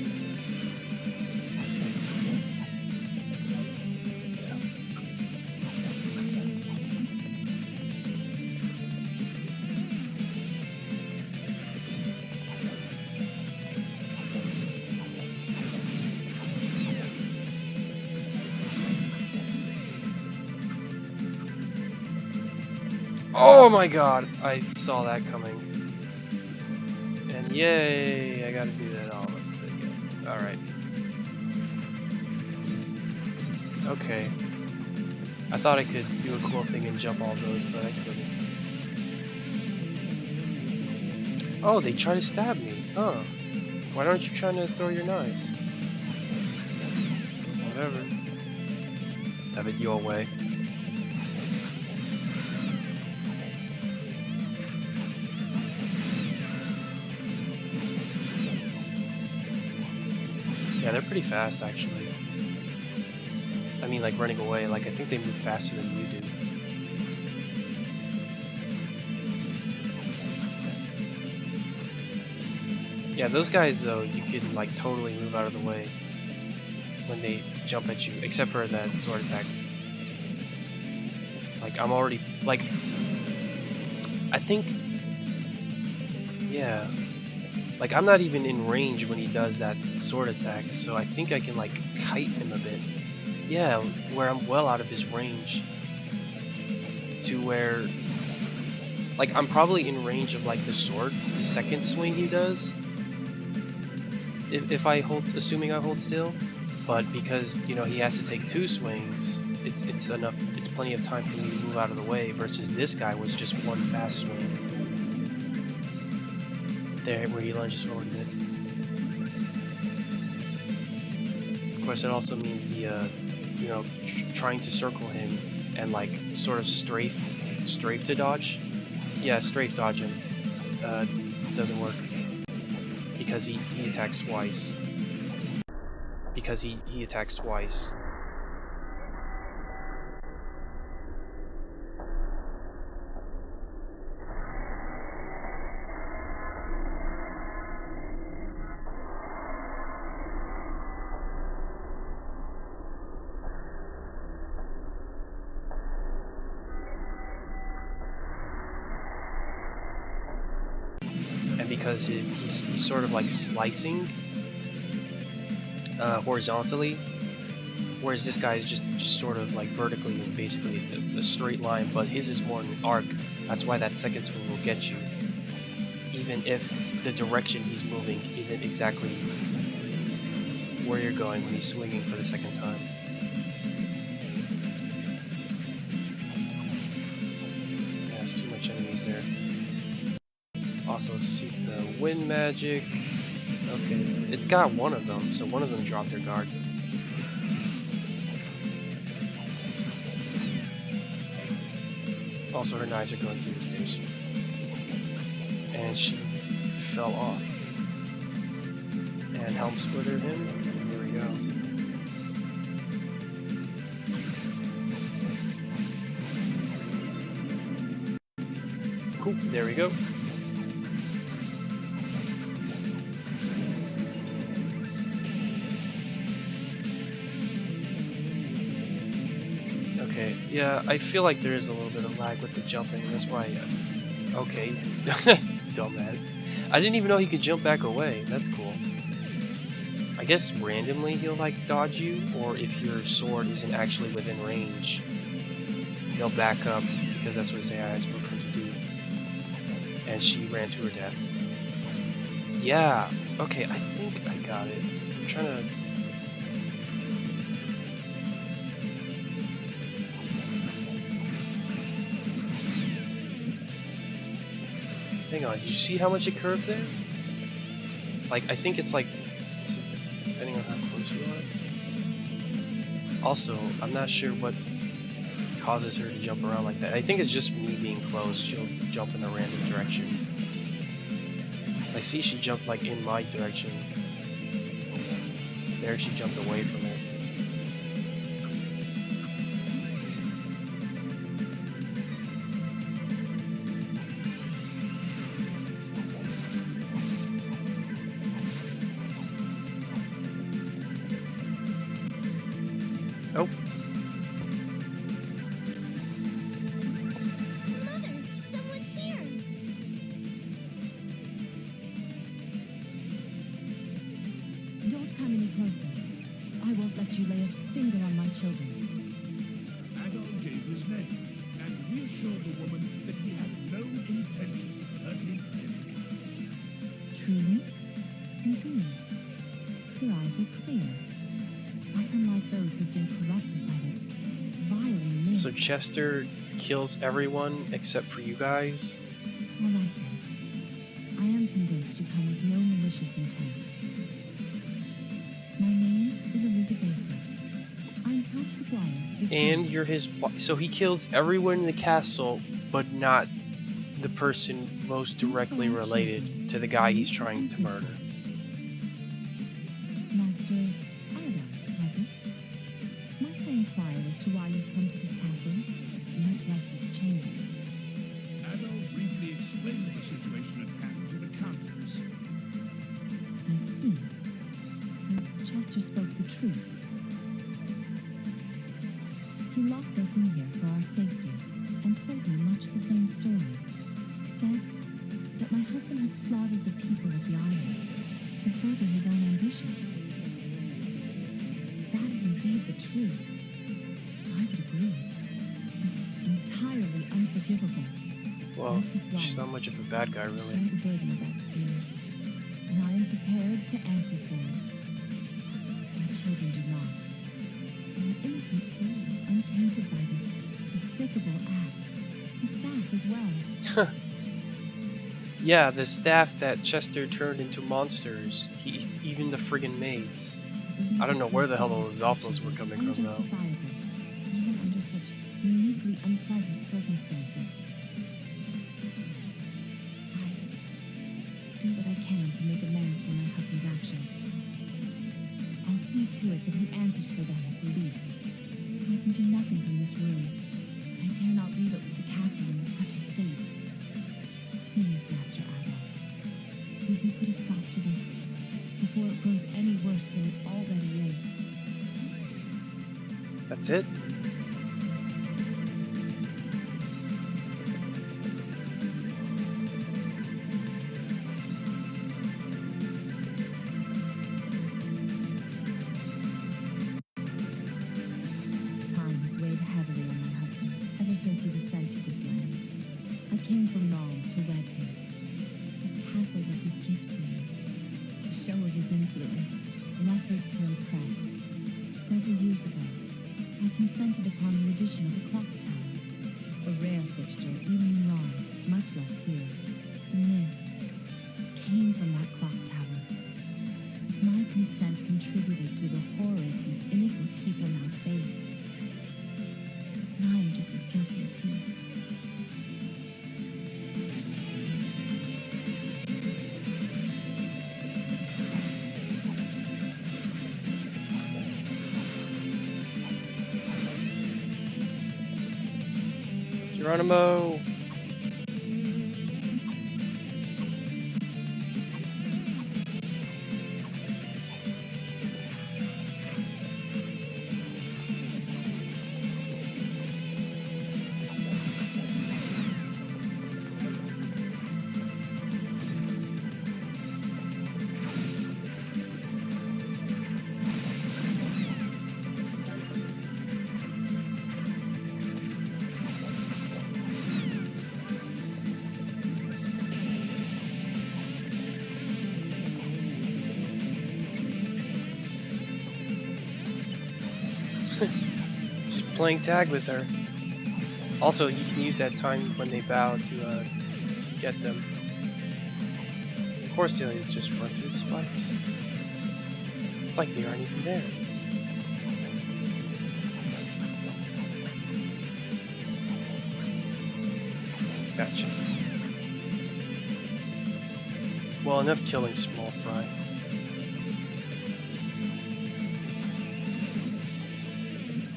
Oh my god, I saw that coming. And yay, I gotta do that all over again. Alright. Okay. I thought I could do a cool thing and jump all those, but I couldn't. Oh, they try to stab me. Huh. Why aren't you trying to throw your knives? Whatever. Have it your way. Yeah, they're pretty fast, actually. I mean, like, running away. Like, I think they move faster than you do. Yeah, those guys, though, you can, like, totally move out of the way when they jump at you. Except for that sword attack. Like, I'm already... Like... I think... Yeah... Like, I'm not even in range when he does that sword attack, so I think I can, like, kite him a bit. Yeah, where I'm well out of his range. To where... Like, I'm probably in range of, like, the sword, the second swing he does. If I hold... Assuming I hold still. But because, you know, he has to take 2 swings, it's enough... It's plenty of time for me to move out of the way, versus this guy was just one fast swing. there where he lunges forward a bit. Of course, it also means the, you know, trying to circle him and like sort of strafe to dodge. Yeah, strafe dodge him. Doesn't work because he attacks twice. Because he attacks twice. Because he's sort of like slicing horizontally, whereas this guy is just sort of like vertically and basically a straight line, but his is more an arc. That's why that second swing will get you, even if the direction he's moving isn't exactly where you're going when he's swinging for the second time. Yeah, there's too much enemies there. Also, let's see the wind magic. Okay, it got one of them, so one of them dropped their guard. Also, her knives are going through the station. And she fell off. And Helm Splitter him. Here we go. Cool, there we go. Okay, yeah, I feel like there is a little bit of lag with the jumping, that's why, okay, dumbass. I didn't even know he could jump back away, that's cool. I guess randomly he'll like dodge you, or if your sword isn't actually within range, he'll back up, because that's what his AI is programmed to do. And she ran to her death. Yeah, okay, I think I got it. I'm trying to... Hang on, did you see how much it curved there? Like, I think it's like, depending on how close you are. Also, I'm not sure what causes her to jump around like that. I think it's just me being close, she'll jump in a random direction. I see she jumped like in my direction. There she jumped away from it. Oh. Mother, someone's here. Don't come any closer. I won't let you lay a finger on my children. Adol gave his name and reassured the woman that he had no intention of hurting anyone. Truly? Indeed. Your eyes are clear. Not unlike those who've been corrupted by their vile mist. So Chester kills everyone except for you guys? All right then. I am convinced you come with no malicious intent. My name is Elizabeth. I'm Count McGuire's betrothed. And you're his... So he kills everyone in the castle, but not the person most directly related to the guy he's trying to murder. Master Adam, was it? Might I inquire as to why you've come to this castle, much less this chamber? Adol briefly explained the situation at hand to the Countess. I see. So Chester spoke the truth. He locked us in here for our safety and told me much the same story. He said that my husband had slaughtered the people of the island to further his own ambitions. If that is indeed the truth, I would agree. It is entirely unforgivable. Well, As his wife, she's not much of a bad guy, I really. share the burden of that sin, and I am prepared to answer for it. My children do not. An innocent soul is untainted by this despicable act. The staff as well. Yeah, the staff that Chester turned into monsters. Even the friggin' maids. I don't know where the hell those Alphas were coming from, though. Unjustifiable, even under such uniquely unpleasant circumstances. I do what I can to make amends for my husband's actions. I'll see to it that he answers for them at least. I can do nothing from this room. I dare not leave it with the castle in such a state. Please, Master Adol, will you put a stop to this before it grows any worse than it already is? That's it? Time has weighed heavily on my husband ever since he was sent to this land. I came from Nalm to wed him. This castle was his gift to me, a show of his influence, an effort to impress. Several years ago, I consented upon the addition of a clock tower, a rare fixture even in Nalm, much less here. The mist came from that clock tower. If my consent contributed to the horrors these innocent people now face, then I am just as guilty as he. Geronimo! Just playing tag with her. Also, you can use that time when they bow to get them. Of course, they'll just run through the spikes. It's like they aren't even there. Gotcha. Well, enough killing small fry.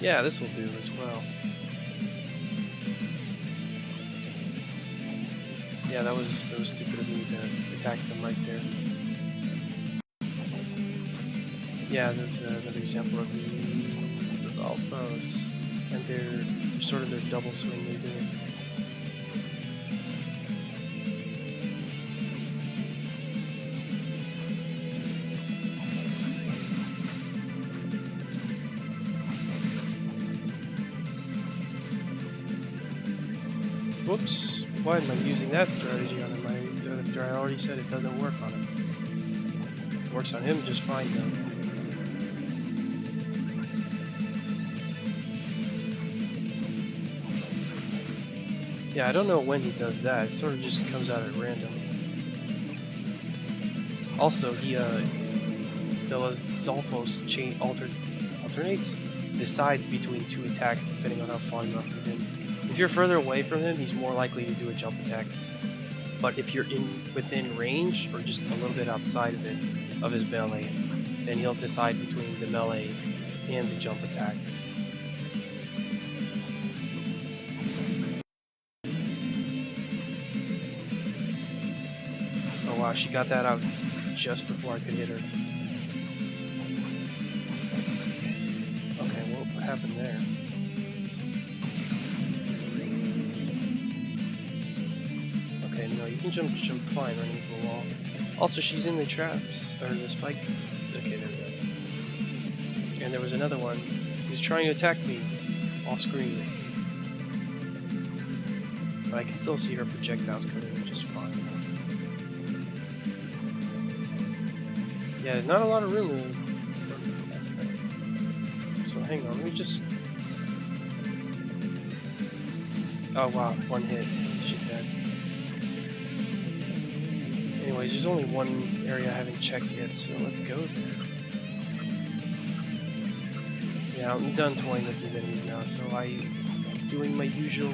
Yeah, this will do as well. Yeah, that was stupid of me to attack them right there. Yeah, there's another example of those Alphas, and they're sort of their double swing they do. Whoops, why am I using that strategy on him? After I already said it doesn't work on him. It works on him just fine though. Yeah, I don't know when he does that. It sort of just comes out at random. Also, the Zalfos alternates, decides between two attacks depending on how far you are from him. If you're further away from him, he's more likely to do a jump attack. But if you're within range or just a little bit outside of it, of his melee, then he'll decide between the melee and the jump attack. Oh wow, she got that out just before I could hit her. Okay, well, what happened there? Okay, no, you can jump fine running into the wall. Also, she's in the traps, or the spike. Okay, there we go. And there was another one who's trying to attack me off screen. But I can still see her projectiles coming in just fine. Yeah, not a lot of room to run past that. So hang on, let me just... Oh wow, one hit. She's dead. Anyways, there's only one area I haven't checked yet, so let's go there. Yeah, I'm done toying with these enemies now, so I'm doing my usual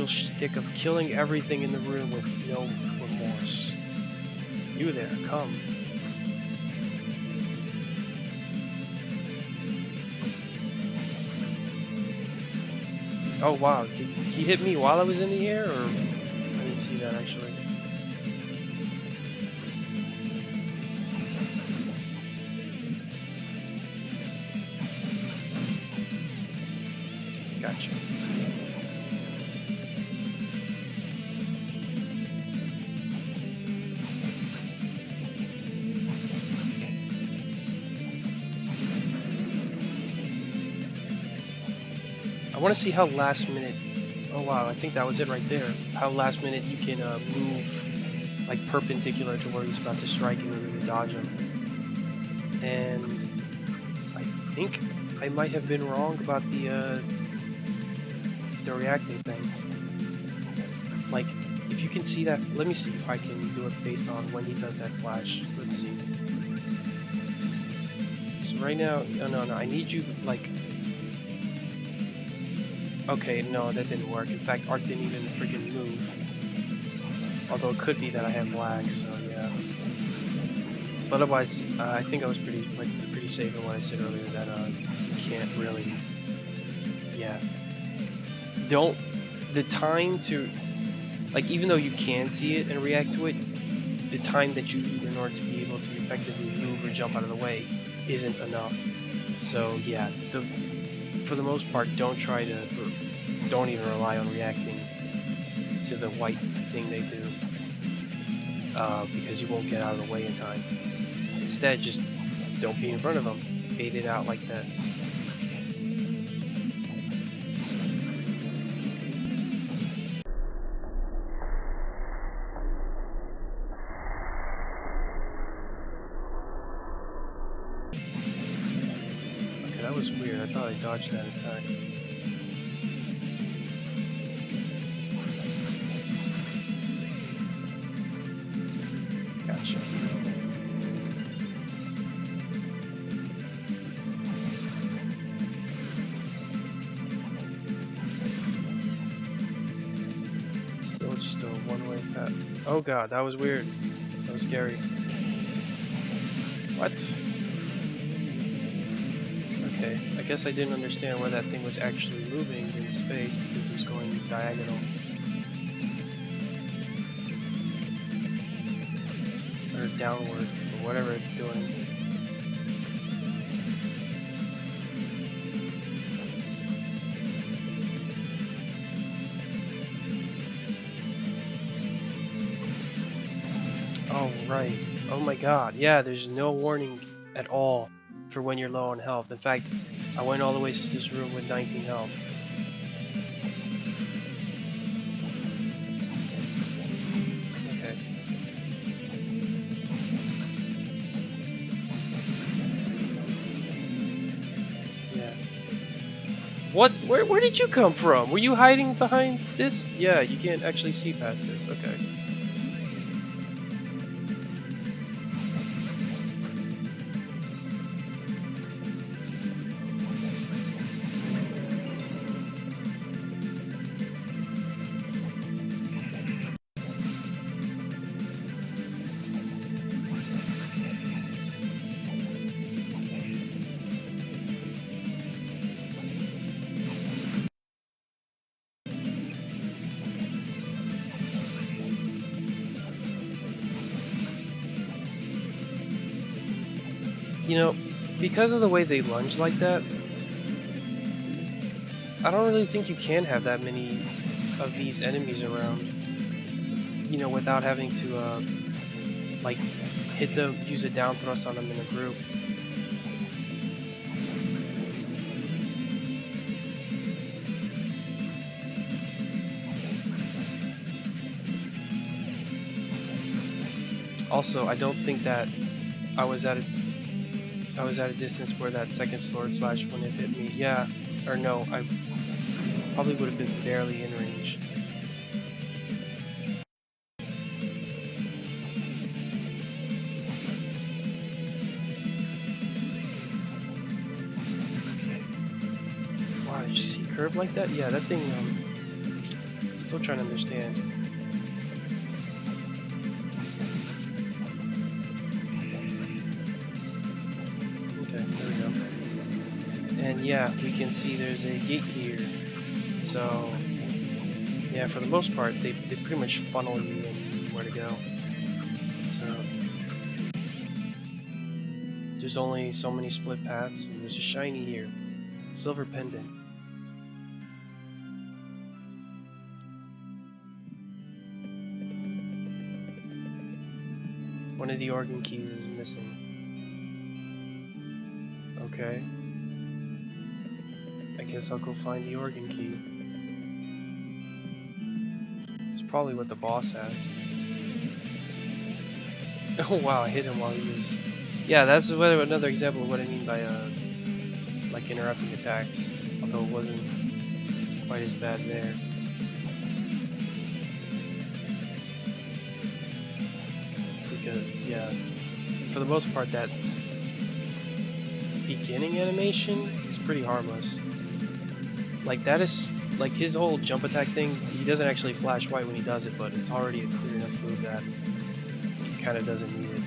shtick of killing everything in the room with no remorse. You there, come. Oh wow, did he hit me while I was in the air, or I didn't see that actually. Gotcha. I want to see how last minute. Oh wow, I think that was it right there. How last minute you can move like perpendicular to where he's about to strike and really dodge him. And I think I might have been wrong about the reacting thing. Like, if you can see that, let me see if I can do it based on when he does that flash. Let's see. So right now, no, I need you like. Okay, no, that didn't work. In fact, Arc didn't even freaking move. Although it could be that I have lag, so yeah. But otherwise, I think I was pretty safe in what I said earlier that you can't really. Yeah. Don't. The time to, like, even though you can see it and react to it, the time that you need in order to be able to effectively move or jump out of the way isn't enough. So yeah, for the most part, don't even rely on reacting to the white thing they do, because you won't get out of the way in time. Instead, just don't be in front of them. Bait it out like this. Okay, that was weird. I thought I dodged that attack. Gotcha. Still just a one-way path. Oh god, that was weird. That was scary. What? Okay, I guess I didn't understand why that thing was actually moving in space because it was going diagonal. Or downward, or whatever it's doing. Oh, right. Oh my god. Yeah, there's no warning at all for when you're low on health. In fact, I went all the way to this room with 19 health. Okay. Yeah. What? Where did you come from? Were you hiding behind this? Yeah, you can't actually see past this. Okay. You know, because of the way they lunge like that, I don't really think you can have that many of these enemies around. You know, without having to, like, use a down thrust on them in a group. Also, I don't think that I was at a distance where that second sword slash when it hit me. Yeah, or no, I probably would have been barely in range. curve like that? Yeah, that thing, still trying to understand. Okay, there we go. And yeah, we can see there's a gate here. So, yeah, for the most part, they pretty much funnel you in where to go. So, there's only so many split paths, and there's a shiny here. Silver pendant. One of the organ keys is missing. Okay. I guess I'll go find the organ key. It's probably what the boss has. Oh wow, I hit him while he was... Yeah, that's another example of what I mean by like interrupting attacks. Although it wasn't quite as bad there. Because, yeah, for the most part that beginning animation is pretty harmless. Like that is, like his whole jump attack thing, he doesn't actually flash white when he does it, but it's already a clear enough move that he kind of doesn't need it.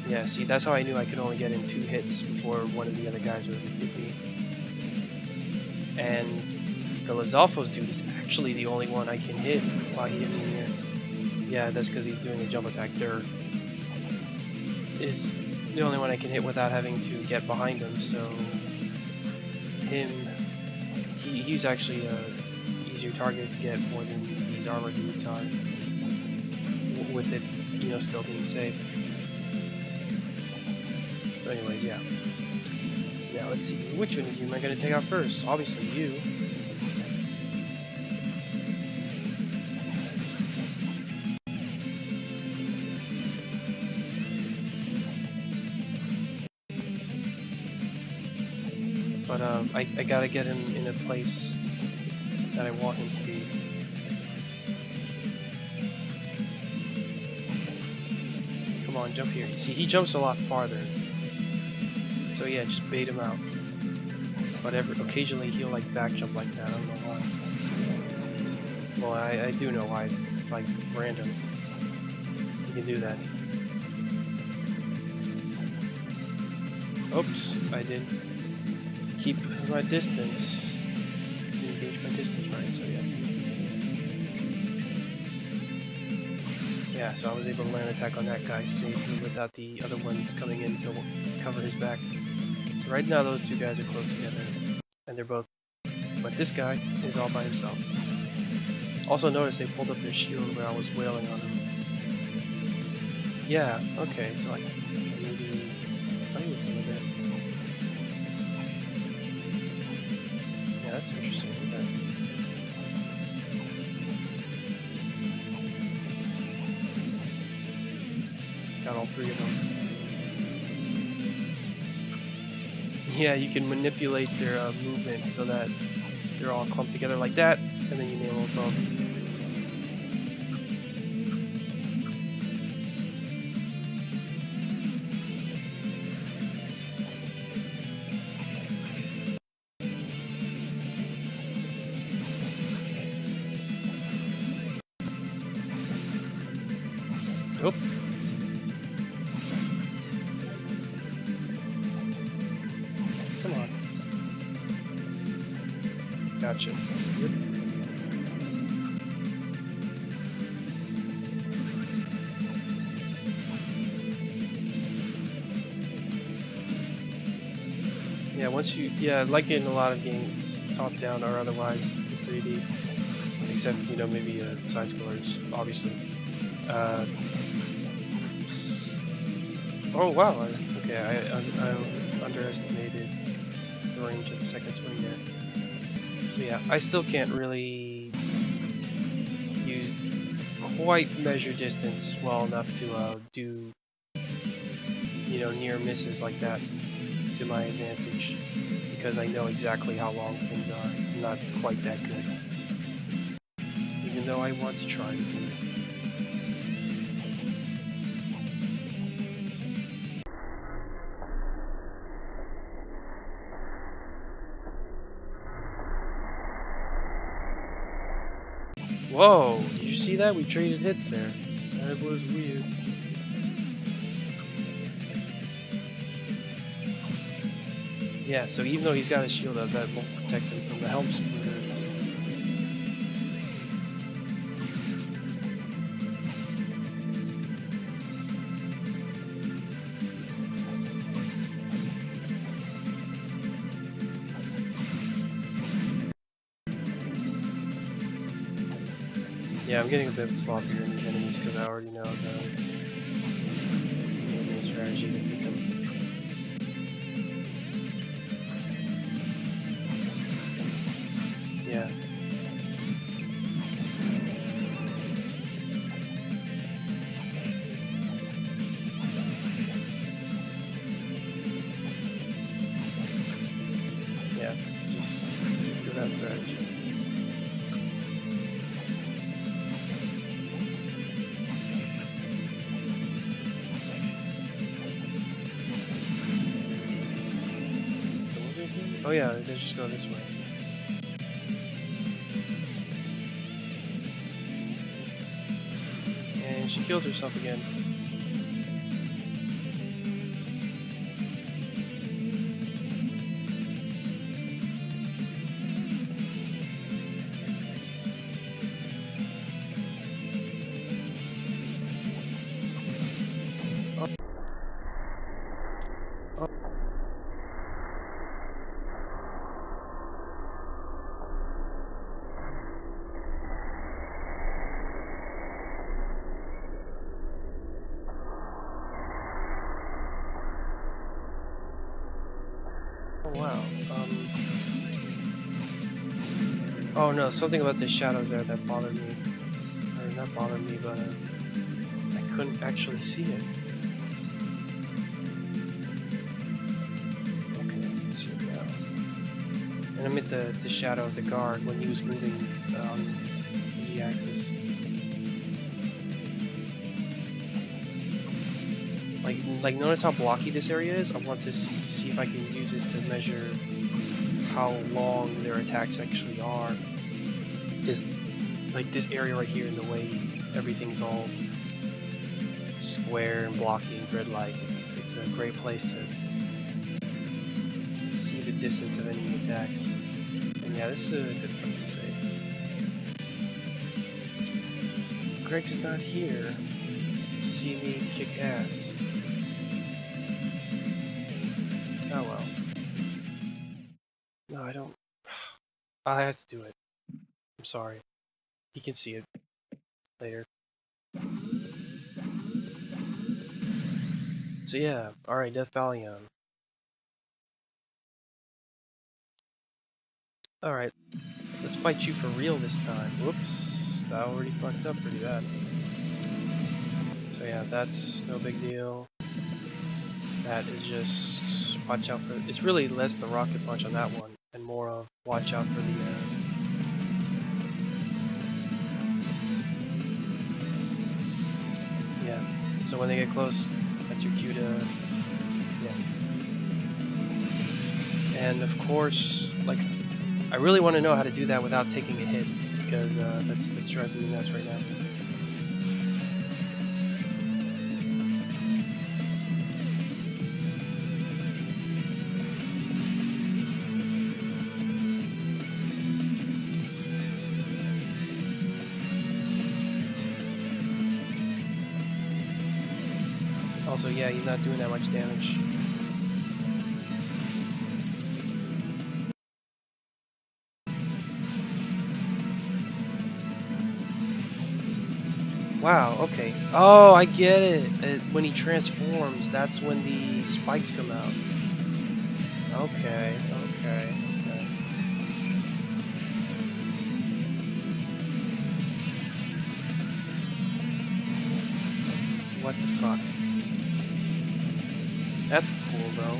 Yeah, see, that's how I knew I could only get in 2 hits before one of the other guys would hit me. And the Lizalfos dude is actually the only one I can hit while he hit me here. Yeah, that's because he's doing a jump attack. There is the only one I can hit without having to get behind him, so he's actually a easier target to get more than these armor dudes are, with it, you know, still being safe. So anyways, yeah. Now let's see, which one of you am I going to take out first? Obviously you. But I gotta get him in a place that I want him to be. Come on, jump here. See, he jumps a lot farther. So yeah, just bait him out. But occasionally he'll like back jump like that. I don't know why. Well, I do know why. It's like random. You can do that. Oops, I did. Keep my distance. Engage my distance, right? So yeah. Yeah, so I was able to land an attack on that guy safely without the other ones coming in to cover his back. So right now those 2 guys are close together, and they're both. But this guy is all by himself. Also notice they pulled up their shield when I was wailing on them. Yeah. Okay. So like maybe play with him a bit. Yeah, that's interesting. Okay. Got all 3 of them. Yeah, you can manipulate their movement so that they're all clumped together like that, and then you nail them both. Oop. Come on. Gotcha. Yep. Yeah, once you, like in a lot of games, top down or otherwise, in 3D, except, you know, maybe side scrollers, obviously. Oh wow, okay, I underestimated the range of the second swing there. So yeah, I still can't really use quite measure distance well enough to do, you know, near misses like that to my advantage, because I know exactly how long things are. I'm not quite that good, even though I want to try to do it. Whoa! Did you see that? We traded hits there. That was weird. Yeah, so even though he's got a shield up, that won't protect him from the helm splitter. Yeah, I'm getting a bit sloppier in these enemies because I already know the strategy to beat them. Yeah. Yeah, just do that strategy. Oh yeah, they just go this way. And she kills herself again. Oh wow. Oh no, something about the shadows there that bothered me. Or not bothered me, but I couldn't actually see it. Okay, I see it now. And I meant the shadow of the guard when he was moving on the Z-axis. Like notice how blocky this area is? I want to see if I can use this to measure how long their attacks actually are. Just like this area right here in the way everything's all square and blocky and grid-like. It's a great place to see the distance of enemy attacks. And yeah, this is a good place to save. Greg's not here to see me kick ass. Oh well. No, I don't. I have to do it. I'm sorry. He can see it later. So yeah, alright, Death Valion. Alright, let's fight you for real this time. Whoops, that already fucked up pretty bad. So yeah, that's no big deal. That is just watch out for. It's really less the rocket punch on that one, and more of watch out for the. Yeah. So when they get close, that's your cue to. Yeah. And of course, like, I really want to know how to do that without taking a hit, because that's driving me nuts right now. Also, yeah, he's not doing that much damage. Wow, okay. Oh, I get it. When he transforms, that's when the spikes come out. Okay, okay, okay. What the fuck? That's cool, though.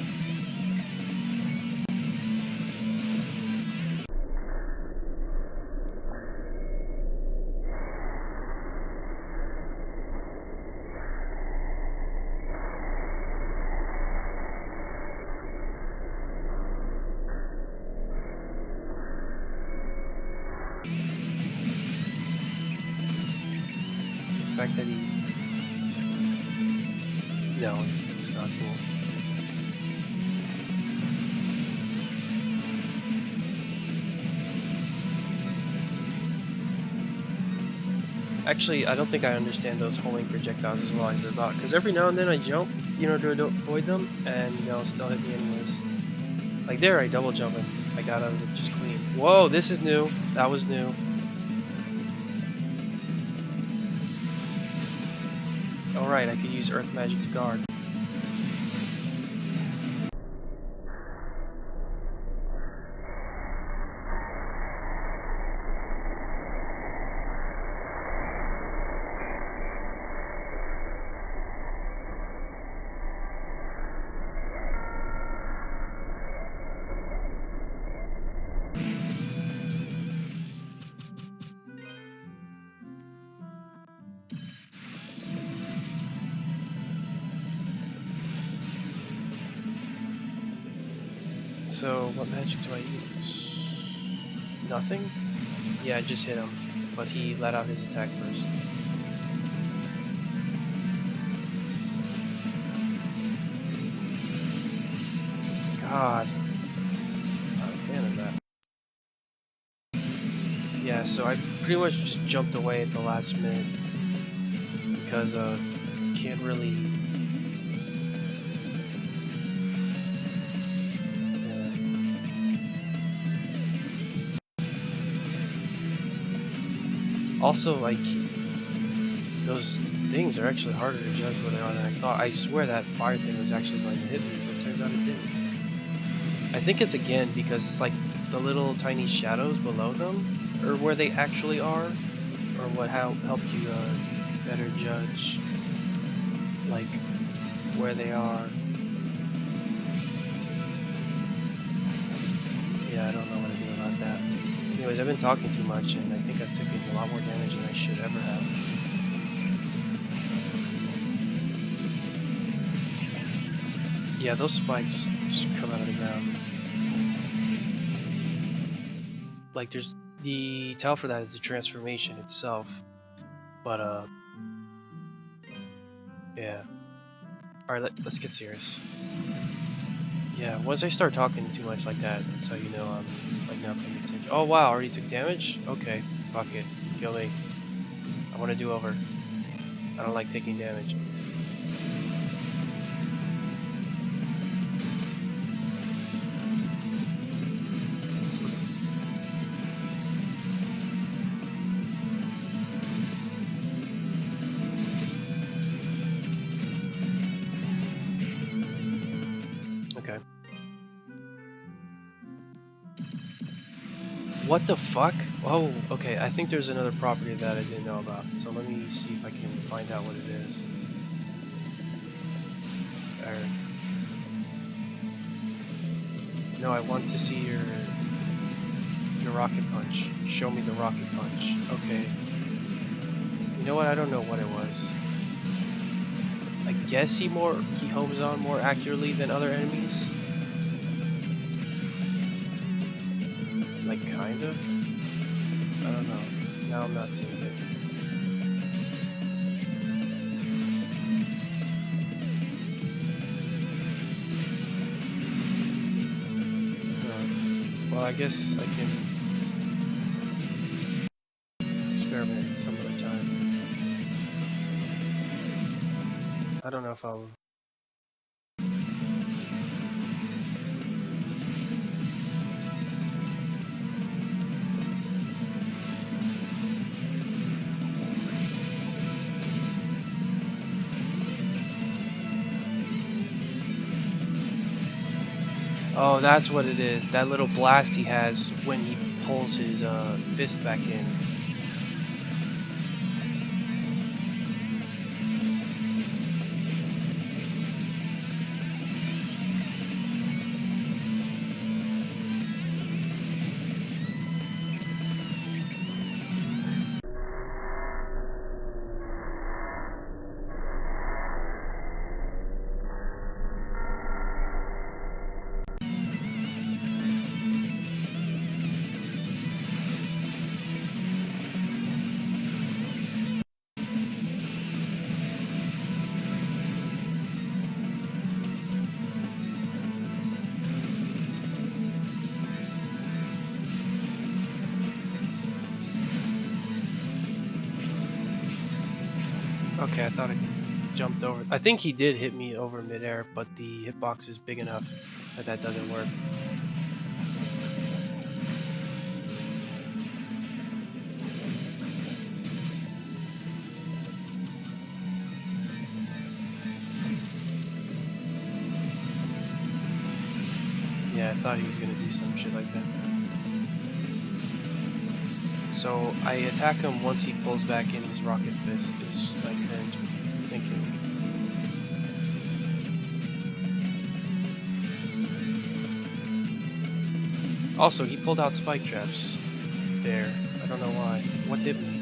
fact that he... No, it's not cool. Actually, I don't think I understand those homing projectiles as well as I thought, because every now and then I jump, to avoid them, and they'll still hit me anyways. Like there, I double jump and I got out of it just clean. Whoa, this is new. That was new. Alright, I could use Earth Magic to guard. So, what magic do I use? Nothing? Yeah, I just hit him, but he let out his attack first. God. Not a fan of that. Yeah, so I pretty much just jumped away at the last minute because can't really... Also, like, those things are actually harder to judge where they are than I thought. I swear that fire thing was actually going to hit me, but it turns out it didn't. I think it's again because it's like the little tiny shadows below them, or where they actually are, or what helped you better judge, like, where they are. Yeah, I don't know what to do about that. Anyways, I've been talking too much, and I think I've taken a lot more damage than I should ever have. Yeah, those spikes just come out of the ground. Like, there's... The tell for that is the transformation itself. But, yeah. Alright, let's get serious. Yeah, once I start talking too much like that, that's how you know I'm, like, not paying attention. Oh wow, already took damage? Okay, fuck it. Kill me. I want to do over. I don't like taking damage. Okay. What the fuck? Oh, okay. I think there's another property that I didn't know about. So let me see if I can find out what it is. No, I want to see your rocket punch. Show me the rocket punch. Okay. You know what? I don't know what it was. I guess he homes on more accurately than other enemies. Like, kind of? I don't know. Now I'm not seeing it. Well, I guess I can experiment some other time. I don't know if I'll... Oh, that's what it is. That little blast he has when he pulls his fist back in. Okay, I thought it jumped over. I think he did hit me over midair, but the hitbox is big enough that that doesn't work. Yeah, I thought he was gonna do some shit like that. So I attack him once he pulls back in his rocket fist, is my current thinking. Also, he pulled out spike traps there. I don't know why. What hit me?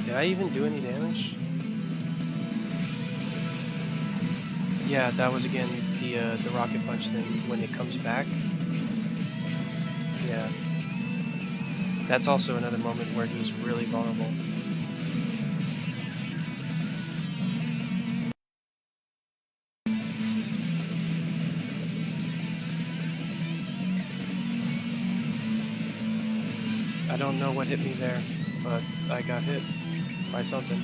Did I even do any damage? Yeah, that was again the rocket punch thing when it comes back. Yeah. That's also another moment where he's really vulnerable. I don't know what hit me there, but I got hit by something.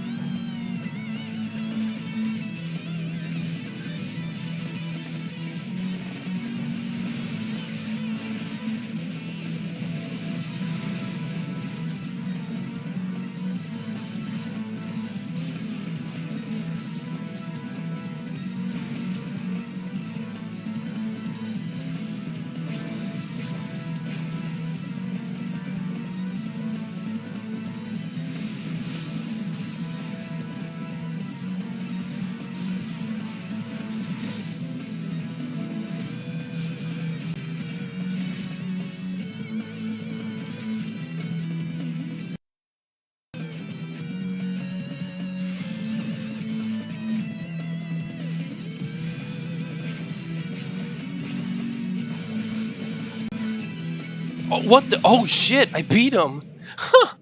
Oh, what the? Oh shit! I beat him. Huh.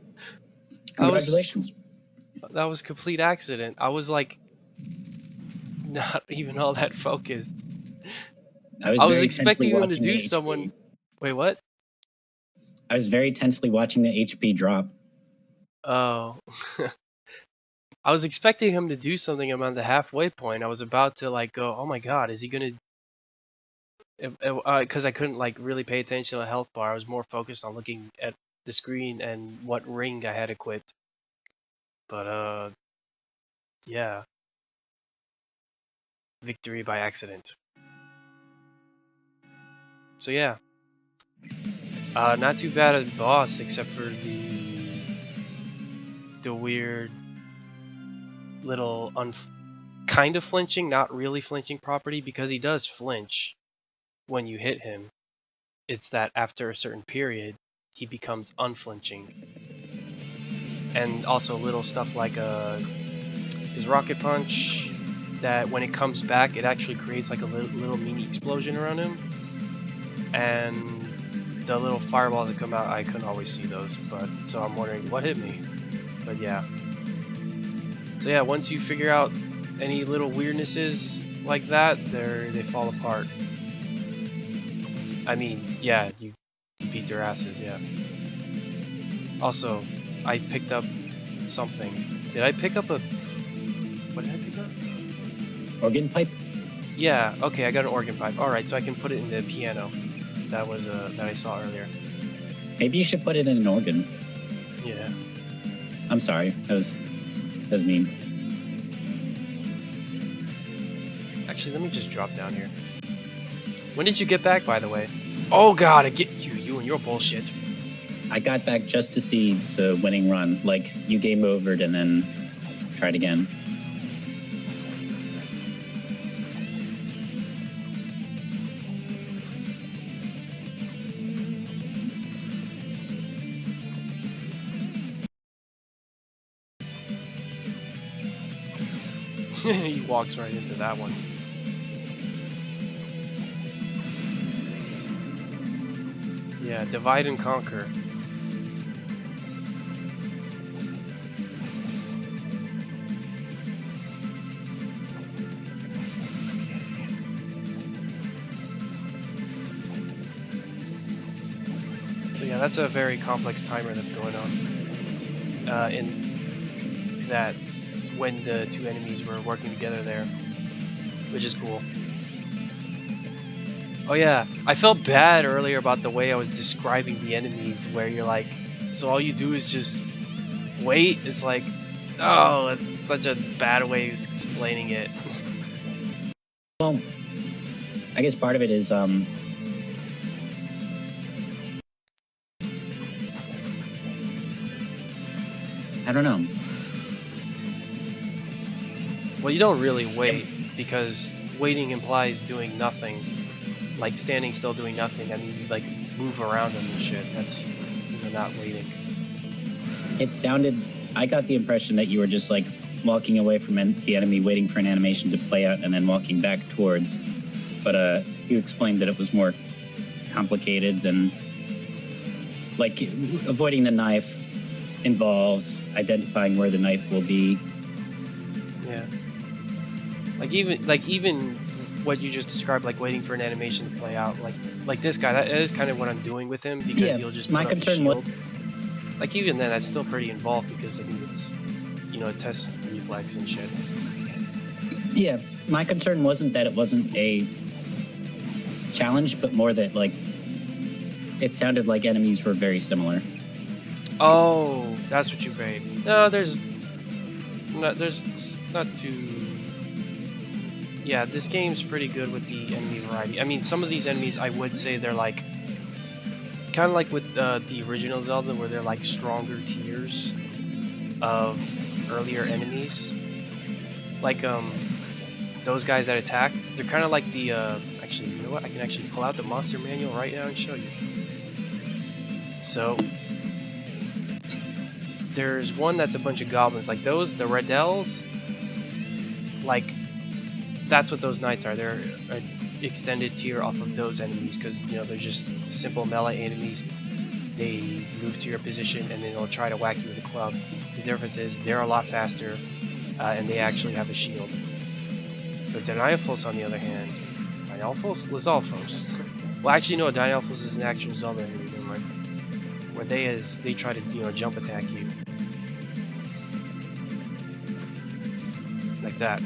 Congratulations. That was complete accident. I was like, not even all that focused. I was I was very tensely expecting him to watching the do HP. someone. Wait, what? I was very tensely watching the HP drop. Oh. I was expecting him to do something. I'm on the halfway point. I was about to like go, oh my god, is he gonna? Because I couldn't like really pay attention to the health bar. I was more focused on looking at the screen and what ring I had equipped. But yeah, victory by accident. So yeah, not too bad at boss, except for the weird little kind of flinching, not really flinching property, because he does flinch when you hit him. It's that after a certain period, he becomes unflinching. And also little stuff like his rocket punch, that when it comes back, it actually creates like a little mini explosion around him. And the little fireballs that come out, I couldn't always see those, but so I'm wondering what hit me. But yeah. So yeah, once you figure out any little weirdnesses like that, they fall apart. I mean, yeah, you beat their asses, yeah. Also, I picked up something. Did I pick up a... What did I pick up? Organ pipe? Yeah, okay, I got an organ pipe. Alright, so I can put it in the piano. That was that I saw earlier. Maybe you should put it in an organ. Yeah. I'm sorry. That was mean. Actually, let me just drop down here. When did you get back, by the way? Oh god, I get you and your bullshit. I got back just to see the winning run. Like, you game overed and then tried again. He walks right into that one. Yeah, divide and conquer. So yeah, that's a very complex timer that's going on. In that when the two enemies were working together there, which is cool. Oh yeah, I felt bad earlier about the way I was describing the enemies, where you're like, so all you do is just wait. It's like, oh, it's such a bad way of explaining it. Well, I guess part of it is I don't know. Well, you don't really wait, because waiting implies doing nothing. Like standing still doing nothing. I mean, you like move around them and shit. That's, you know, not waiting. It sounded. I got the impression that you were just like walking away from the enemy, waiting for an animation to play out, and then walking back towards. But you explained that it was more complicated than like avoiding the knife involves identifying where the knife will be. Yeah. Like even what you just described, like waiting for an animation to play out, like this guy, that is kind of what I'm doing with him, because he'll just my put up a concern was shield. Like even then, that's still pretty involved, because I mean it's, you know, it tests reflex and shit. Yeah, my concern wasn't that it wasn't a challenge, but more that like it sounded like enemies were very similar. Oh, that's what you made. No, there's not too. Yeah, this game's pretty good with the enemy variety. I mean, some of these enemies, I would say they're like, kind of like with the original Zelda, where they're like stronger tiers of earlier enemies. Like those guys that attack, they're kind of like the. Actually, you know what? I can actually pull out the monster manual right now and show you. So there's one that's a bunch of goblins, like those, the Reddells. Like, that's what those knights are. They're an extended tier off of those enemies, because, you know, they're just simple melee enemies. They move to your position and then they'll try to whack you with a club. The difference is they're a lot faster, and they actually have a shield. The Dynalphos, on the other hand, Lizalfos. Well, actually, no, Dynalphos is an actual Zelda enemy, never mind. Where they try to, you know, jump attack you. Like that.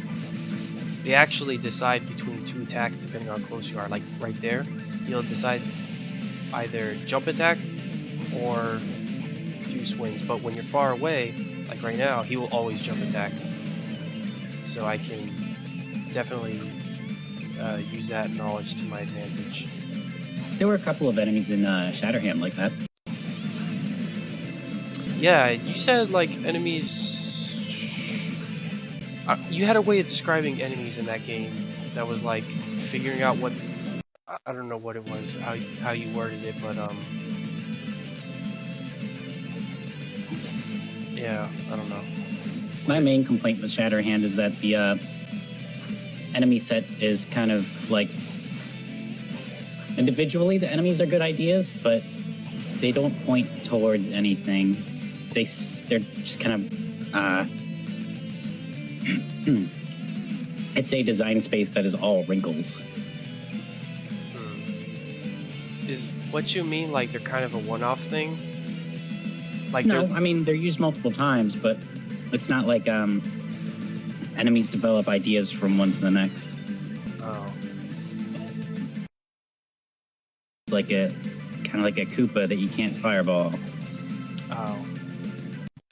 They actually decide between two attacks depending on how close you are. Like right there, he'll decide either jump attack or two swings. But when you're far away, like right now, he will always jump attack. So I can definitely use that knowledge to my advantage. There were a couple of enemies in Shatterhand like that. Yeah, you said like enemies. You had a way of describing enemies in that game that was like figuring out what, I don't know what it was, how you worded it, but yeah, I don't know. My main complaint with Shatterhand is that the enemy set is kind of like individually the enemies are good ideas, but they don't point towards anything. They're just kind of it's a design space that is all wrinkles. Is what you mean like they're kind of a one-off thing? Like no, I mean they're used multiple times, but it's not like enemies develop ideas from one to the next. Oh. It's like a kind of like a Koopa that you can't fireball. Oh.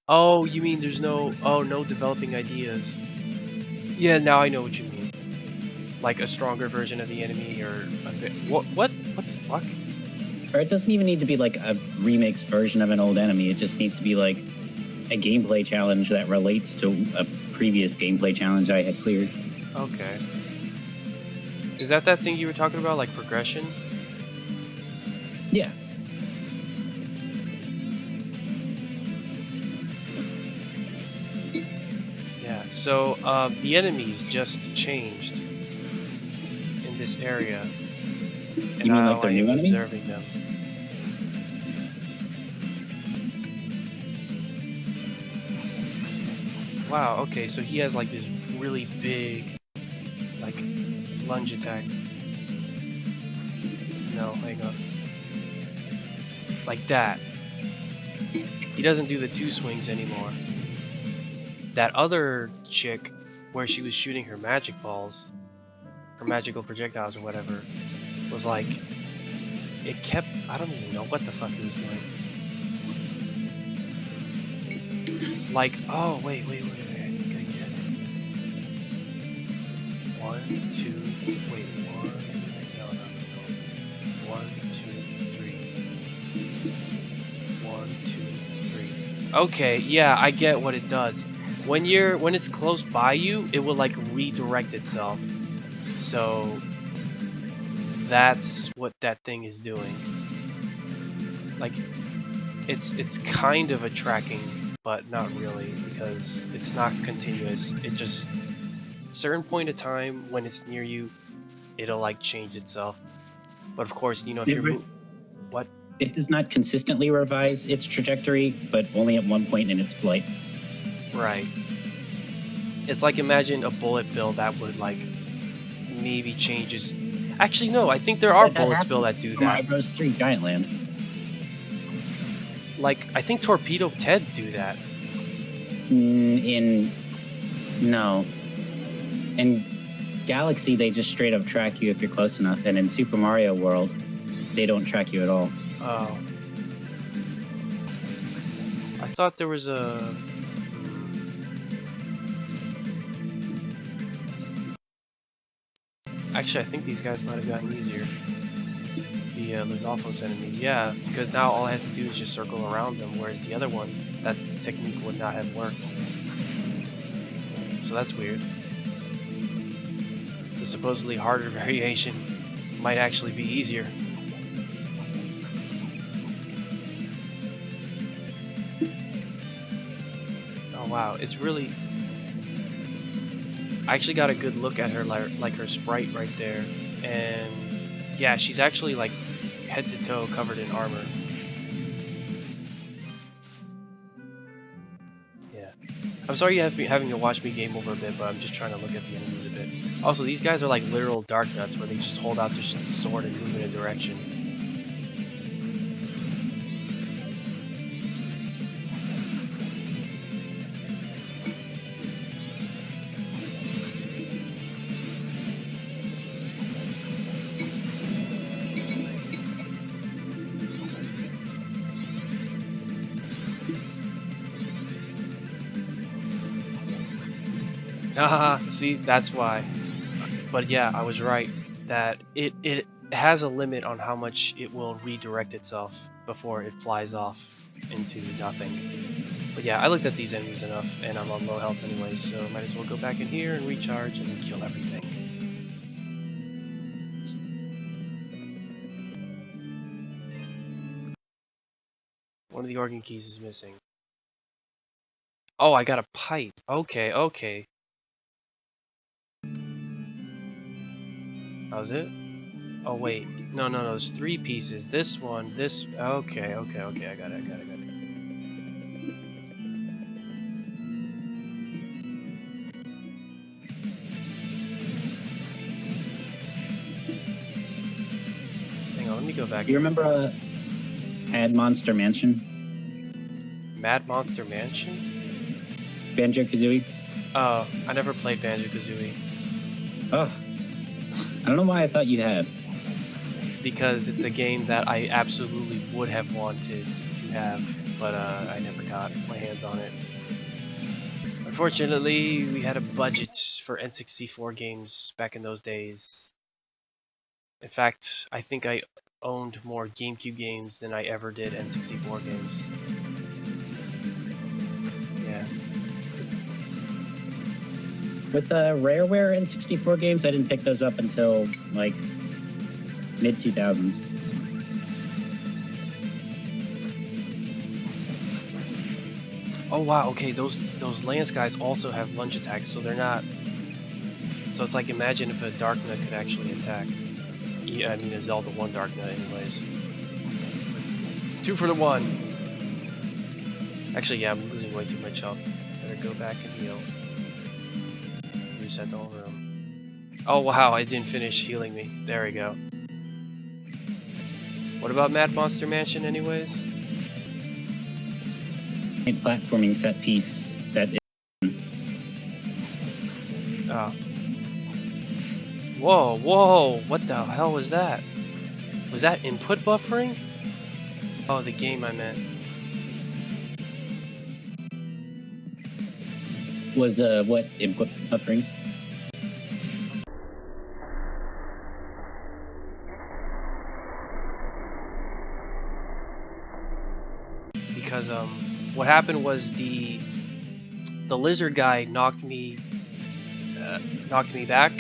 Oh, you mean there's no developing ideas. Yeah, now I know what you mean. Like a stronger version of the enemy, or a bit, what the fuck? Or it doesn't even need to be like a remix version of an old enemy. It just needs to be like a gameplay challenge that relates to a previous gameplay challenge I had cleared. Okay. Is that thing you were talking about, like progression? Yeah. Yeah, so the enemies just changed in this area. And You mean now like they're I new am enemies? observing them. Wow, okay, so he has like this really big, like, lunge attack. No, hang on. Like that. He doesn't do the 2 swings anymore. That other chick, where she was shooting her magic balls, her magical projectiles or whatever, was like, it kept, I don't even know what the fuck it was doing. Like, oh, wait, I gotta get it. 1, 2, wait, 1, no. 1, 2, 3. 1, 2, 3. Okay, yeah, I get what it does. When it's close by you, it will like redirect itself. So that's what that thing is doing. Like, it's kind of a tracking, but not really, because it's not continuous. It just, certain point of time when it's near you, it'll like change itself. But of course, you know, if you're what? It does not consistently revise its trajectory, but only at one point in its flight. Right. It's like, imagine a bullet bill that would like maybe changes. Actually, no, I think there are bullets bill that do that. Mario Bros. 3 Giant Land. Like, I think Torpedo Teds do that. No. In Galaxy, they just straight up track you if you're close enough, and in Super Mario World, they don't track you at all. Oh. I thought there was a... Actually, I think these guys might have gotten easier. The Lizalfos enemies, yeah, because now all I have to do is just circle around them, whereas the other one, that technique would not have worked. So that's weird. The supposedly harder variation might actually be easier. Oh wow, it's really... I actually got a good look at her, like her sprite right there, and yeah, she's actually like head to toe covered in armor. Yeah, I'm sorry you have having to watch me game over a bit, but I'm just trying to look at the enemies a bit. Also, these guys are like literal dark nuts where they just hold out their sword and move in a direction. Haha, see, that's why. But yeah, I was right that it has a limit on how much it will redirect itself before it flies off into nothing. But yeah, I looked at these enemies enough, and I'm on low health anyway, so might as well go back in here and recharge and kill everything. One of the organ keys is missing. Oh, I got a pipe. Okay, okay. That was it? Oh wait, no, there's 3 pieces. This one, this, okay, I got it. Hang on, let me go back. You remember Mad Monster Mansion? Mad Monster Mansion? Banjo-Kazooie? Oh, I never played Banjo-Kazooie. Oh. I don't know why I thought you had. Because it's a game that I absolutely would have wanted to have, but I never got my hands on it. Unfortunately, we had a budget for N64 games back in those days. In fact, I think I owned more GameCube games than I ever did N64 games. Yeah. With the Rareware N64 games, I didn't pick those up until, like, mid-2000s. Oh wow, okay, those Lance guys also have lunge attacks, so they're not... So it's like, imagine if a Dark Nut could actually attack. Yeah, I mean a Zelda 1 Dark Nut anyways. 2 for the 1! Actually, yeah, I'm losing way too much health. Better go back and heal. Reset the whole room. Oh wow, I didn't finish healing me. There we go. What about Mad Monster Mansion anyways? A platforming set piece that is Oh. Whoa, whoa, what the hell was that? Was that input buffering? Oh, the game I meant. was what input buffering? Because what happened was the lizard guy knocked me back,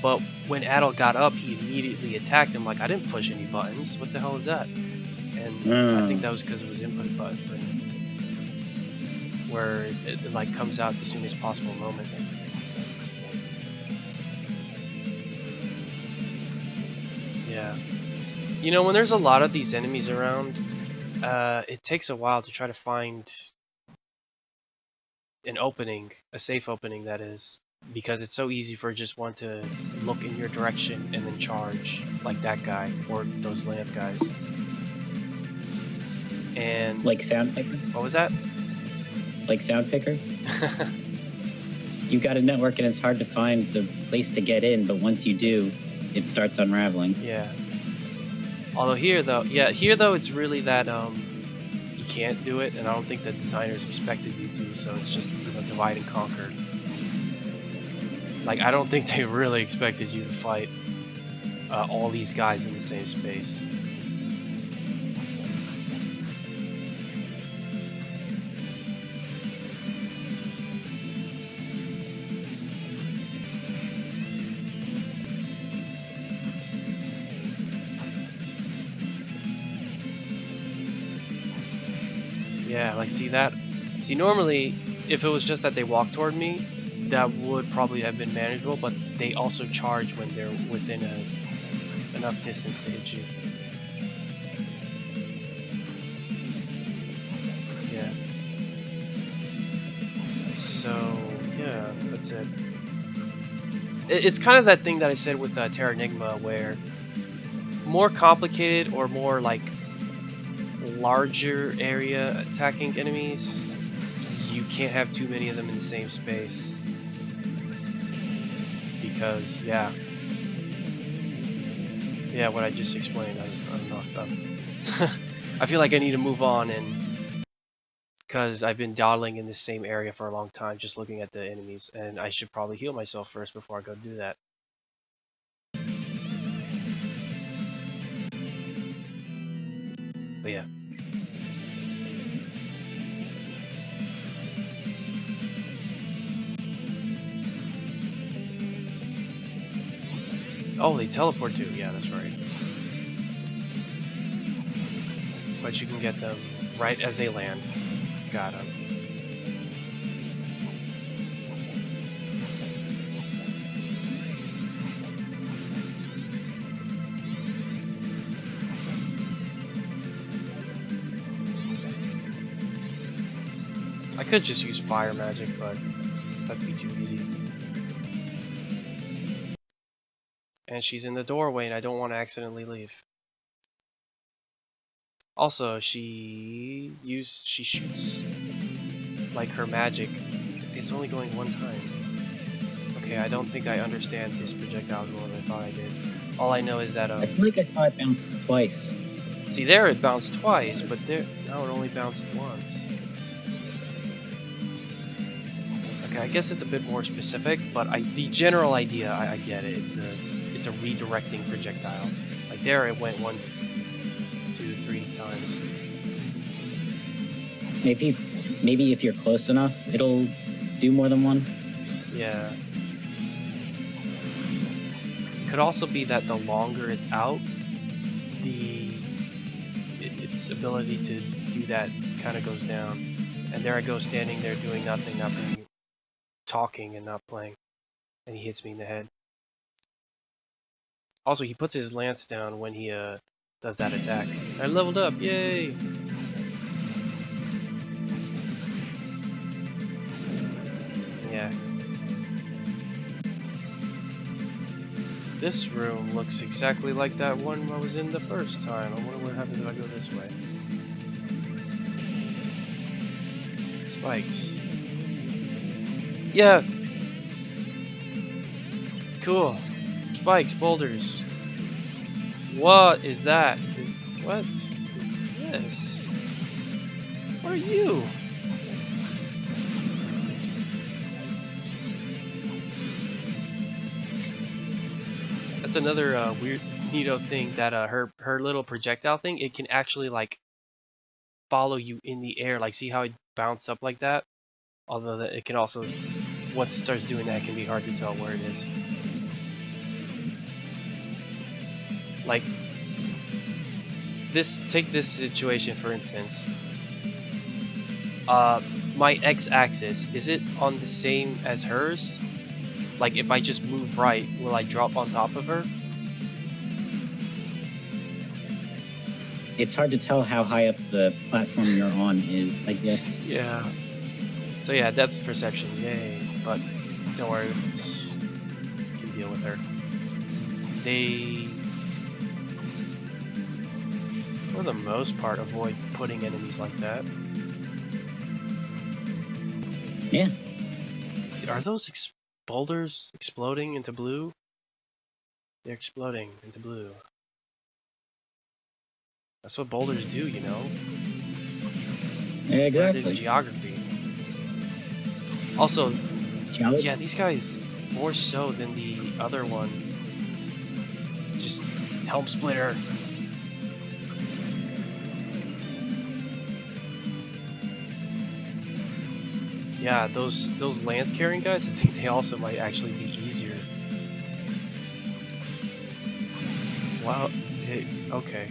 but when Adel got up, he immediately attacked him. Like I didn't push any buttons. What the hell is that? And I think that was because it was input buffering, where it like comes out the soonest possible moment. Yeah, you know when there's a lot of these enemies around. It takes a while to try to find an opening, a safe opening that is, because it's so easy for just one to look in your direction and then charge, like that guy, or those Lance guys. And Like sound picker? what was that? Like sound picker? You've got a network and it's hard to find the place to get in, but once you do, it starts unraveling. Yeah. Although here though, it's really that you can't do it, and I don't think the designers expected you to, so it's just, you know, divide and conquer. Like I don't think they really expected you to fight all these guys in the same space. Yeah, like see that? See, normally, if it was just that they walk toward me, that would probably have been manageable, but they also charge when they're within enough distance to hit you. Yeah. So, yeah, that's it. It's kind of that thing that I said with Terra Enigma, where more complicated or more like larger area attacking enemies, you can't have too many of them in the same space, because yeah, what I just explained, I'm knocked up. I feel like I need to move on, and because I've been dawdling in the same area for a long time just looking at the enemies, and I should probably heal myself first before I go do that. But yeah. Oh, they teleport too. Yeah, that's right. But you can get them right as they land. Got them. I could just use fire magic, but that'd be too easy. And she's in the doorway, and I don't want to accidentally leave. Also, she shoots like her magic. It's only going one time. Okay, I don't think I understand this projectile more than I thought I did. All I know is that I feel like I saw it bounce twice. see there it bounced twice, but there now it only bounced once. Okay, I guess it's a bit more specific, but the general idea I get it. It's a redirecting projectile. Like there it went 1, 2, 3 times. Maybe if you're close enough, it'll do more than one. Yeah. Could also be that the longer it's out, its ability to do that kind of goes down. And there I go standing there doing nothing, not being talking and not playing, and he hits me in the head. Also, he puts his lance down when he does that attack. I leveled up, yay! This room looks exactly like that one I was in the first time. I wonder what happens if I go this way. Spikes. Yeah. Cool. Spikes, boulders. What is that? What is this? What are you? That's another weird, neato thing that her little projectile thing. It can actually like follow you in the air. Like, see how it bounced up like that? Although it can also, once it starts doing that, it can be hard to tell where it is. Like this, take this situation for instance. My x-axis, is it on the same as hers? Like if I just move right, will I drop on top of her? It's hard to tell how high up the platform you're on is, I guess. Yeah. So yeah, depth perception, yay. But don't worry, just can deal with her. They, for the most part, avoid putting enemies like that. Yeah. Are those boulders exploding into blue? They're exploding into blue. That's what boulders do, you know? Yeah, exactly. Learned in geography. Also, Geology? yeah, these guys, more so than the other one. Just helm splitter. Yeah, those lance carrying guys, I think they also might actually be easier. Wow, okay.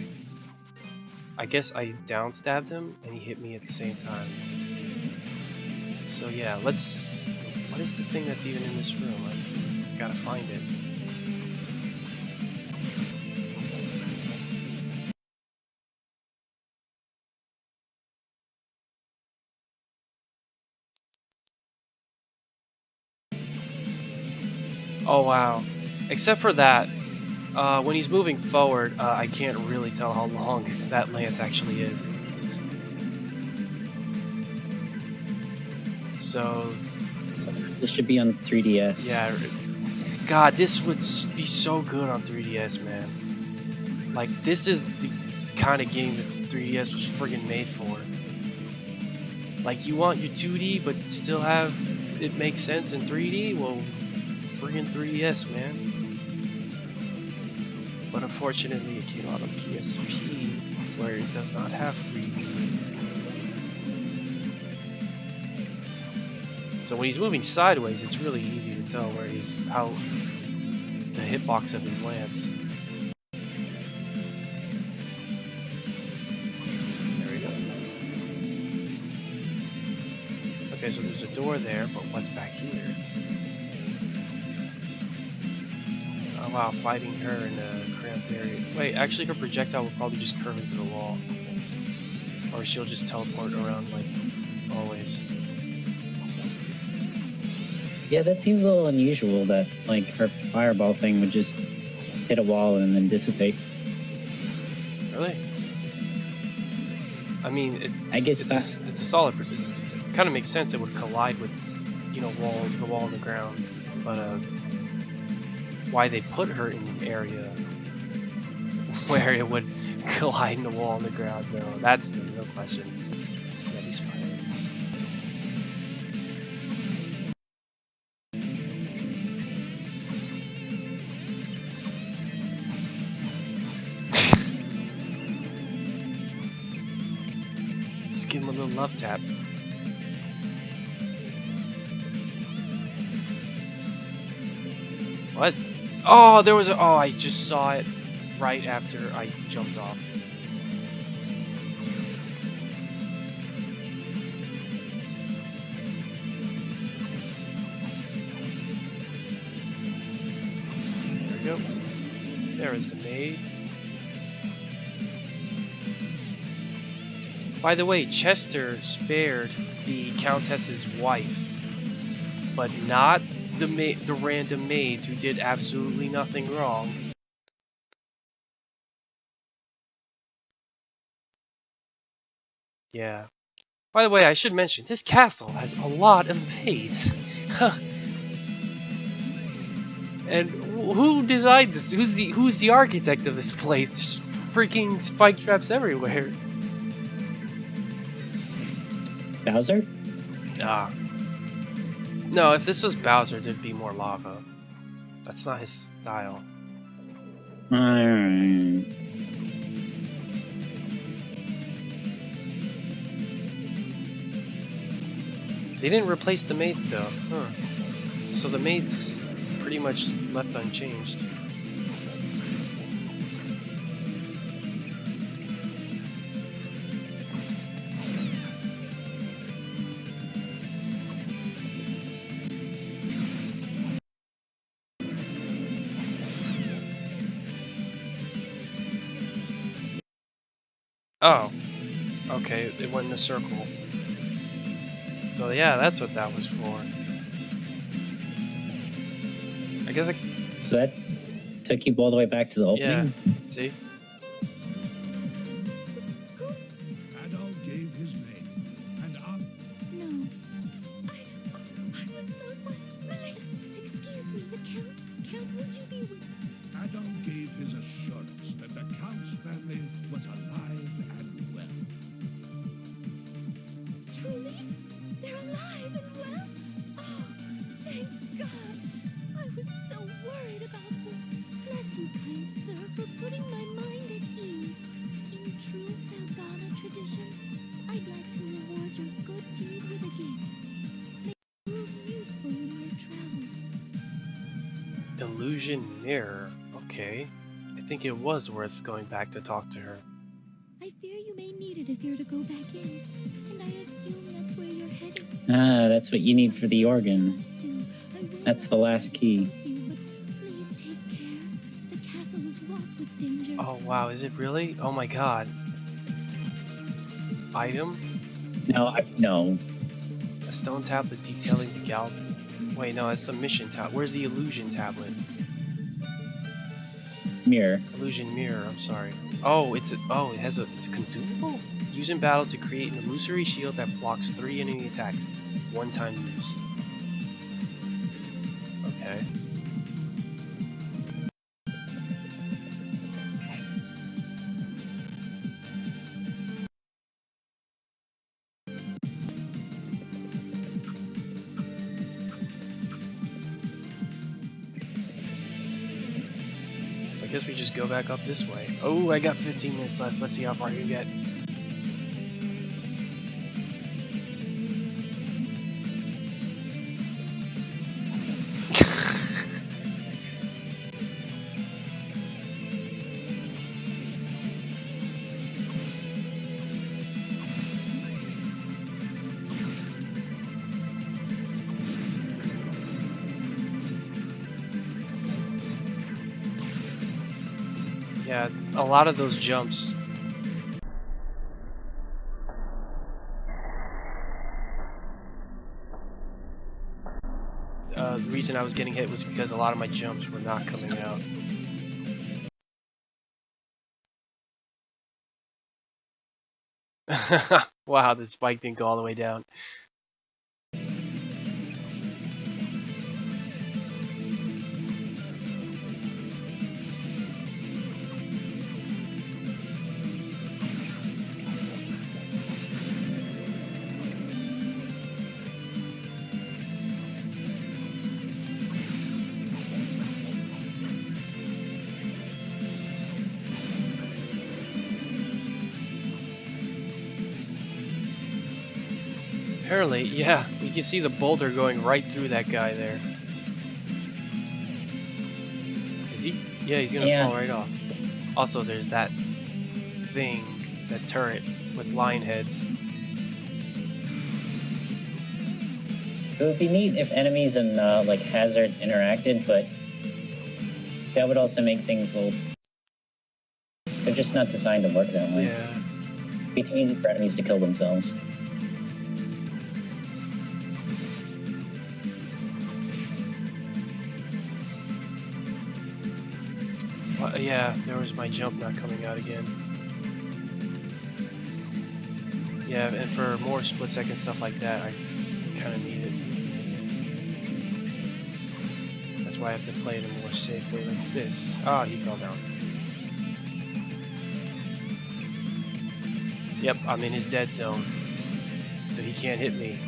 I guess I down stabbed him and he hit me at the same time. So yeah, what is the thing that's even in this room? I gotta find it. Oh wow. Except for that, when he's moving forward, I can't really tell how long that lance actually is. So, This should be on 3DS. yeah. God, this would be so good on 3DS, man. Like, this is the kind of game that 3DS was friggin' made for. Like, you want your 2D, but still have it make sense in 3D? Well, friggin' 3DS, man. But unfortunately, it came out on PSP, where it does not have 3D. So when he's moving sideways, it's really easy to tell where how the hitbox of his lance. There we go. Okay, so there's a door there, but what's back here? Oh wow, fighting her in a cramped area. Wait, actually her projectile will probably just curve into the wall. Or she'll just teleport around like always. Yeah, that seems a little unusual that, like, her fireball thing would just hit a wall and then dissipate. Really? I mean, I guess it's a solid. It kind of makes sense. It would collide with, you know, the wall and the ground. But why they put her in an area where it would collide in the wall and the ground, though, that's the real question. Yeah, these pirates. Just give him a little love tap. What? Oh, there was a. Oh, I just saw it right after I jumped off. There we go. There is the maid. By the way, Chester spared the Countess's wife, but not the random maids who did absolutely nothing wrong. Yeah. By the way, I should mention, this castle has a lot of maids. Huh. And who designed this? Who's the architect of this place? There's freaking spike traps everywhere. Bowser? Ah. No, if this was Bowser, there'd be more lava. That's not his style. They didn't replace the maids though. Huh. So the maids pretty much left unchanged. Oh. Okay, it went in a circle. So yeah, that's what that was for. I guess So that took you all the way back to the opening? yeah. See? Adol gave his name, and on No. I was so sorry. Excuse me, the Count. Count, would you be with... Adol gave his assurance that the Count's family was alive and well. Truly? They're alive and well? Oh, thank God. I was so worried about them. Bless you, kind sir, for putting my mind at ease. In true Felghana tradition, I'd like to reward your good deed with a gift. May it prove useful in your travels. Illusion mirror. Okay. I think it was worth going back to talk to her. I fear you may need it if you're to go back in, and I assume that's where you're headed. Ah, that's what you need for the organ. Must do. I will That's the not last key. stop you, but please take care. The castle is wrought with danger. Oh wow, is it really? Oh my god. Item? No. A stone tablet detailing the gal. Wait, no, that's the mission tablet. Where's the illusion tablet? Mirror. Illusion mirror, I'm sorry. Oh, it's a consumable? Use in battle to create an illusory shield that blocks 3 enemy attacks. One-time use. Okay. So I guess we just go back up this way. Oh, I got 15 minutes left. Let's see how far you get. Yeah, a lot of those jumps. The reason I was getting hit was because a lot of my jumps were not coming out. Wow, the spike didn't go all the way down. Apparently, yeah, we can see the boulder going right through that guy there. Is he? Yeah, he's gonna fall right off. Also, there's that thing, that turret with lion heads. It would be neat if enemies and like hazards interacted, but that would also make things a little. They're just not designed to work that way. Yeah. It'd be too easy for enemies to kill themselves. Yeah, there was my jump not coming out again. Yeah, and for more split-second stuff like that, I kind of need it. That's why I have to play it in a more safe way like this. Ah, he fell down. Yep, I'm in his dead zone, so he can't hit me.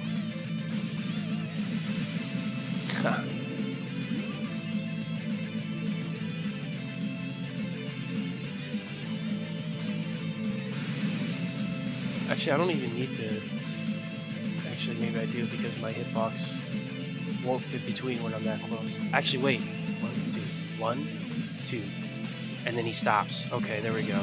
Actually, I don't even need to. Actually, maybe I do because my hitbox won't fit between when I'm that close. Actually, wait. 1, 2. 1, 2. And then he stops. Okay, there we go.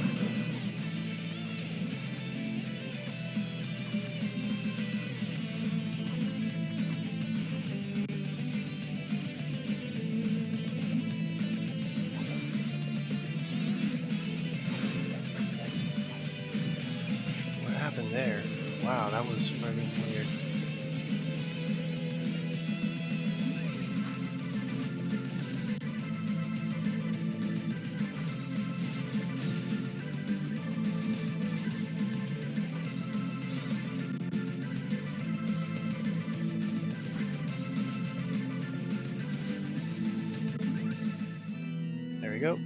What happened there? Wow, that was very weird. There we go.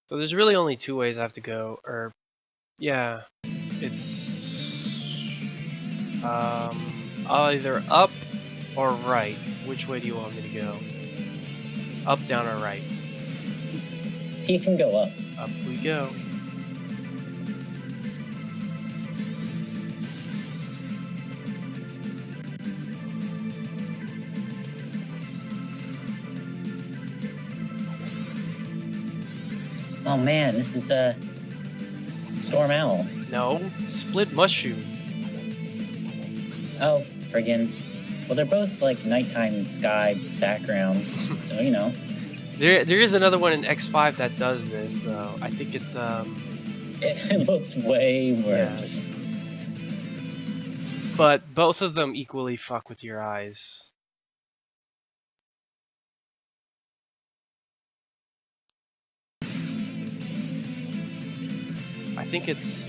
So there's really only two ways I have to go, or yeah, it's either up or right. Which way do you want me to go? Up, down, or right? See if you can go up. Up we go. Oh man, this is Storm Owl. No, split mushroom. Oh, friggin'. Well, they're both like nighttime sky backgrounds, so you know. There is another one in X5 that does this though. I think it's It looks way worse. but both of them equally fuck with your eyes. I think it's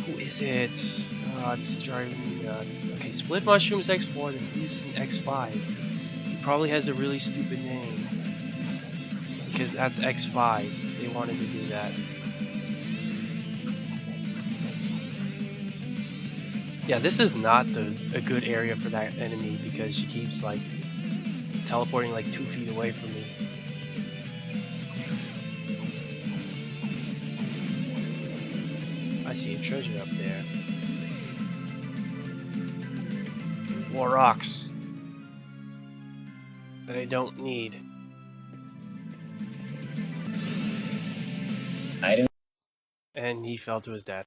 who is it? Oh, it's driving me nuts. Okay, split mushrooms X4, then Houston X5. He probably has a really stupid name because that's X5. They wanted to do that. Yeah, this is not a good area for that enemy because she keeps like teleporting like 2 feet away from me. I see a treasure up there. More rocks that I don't need. I don't And he fell to his death.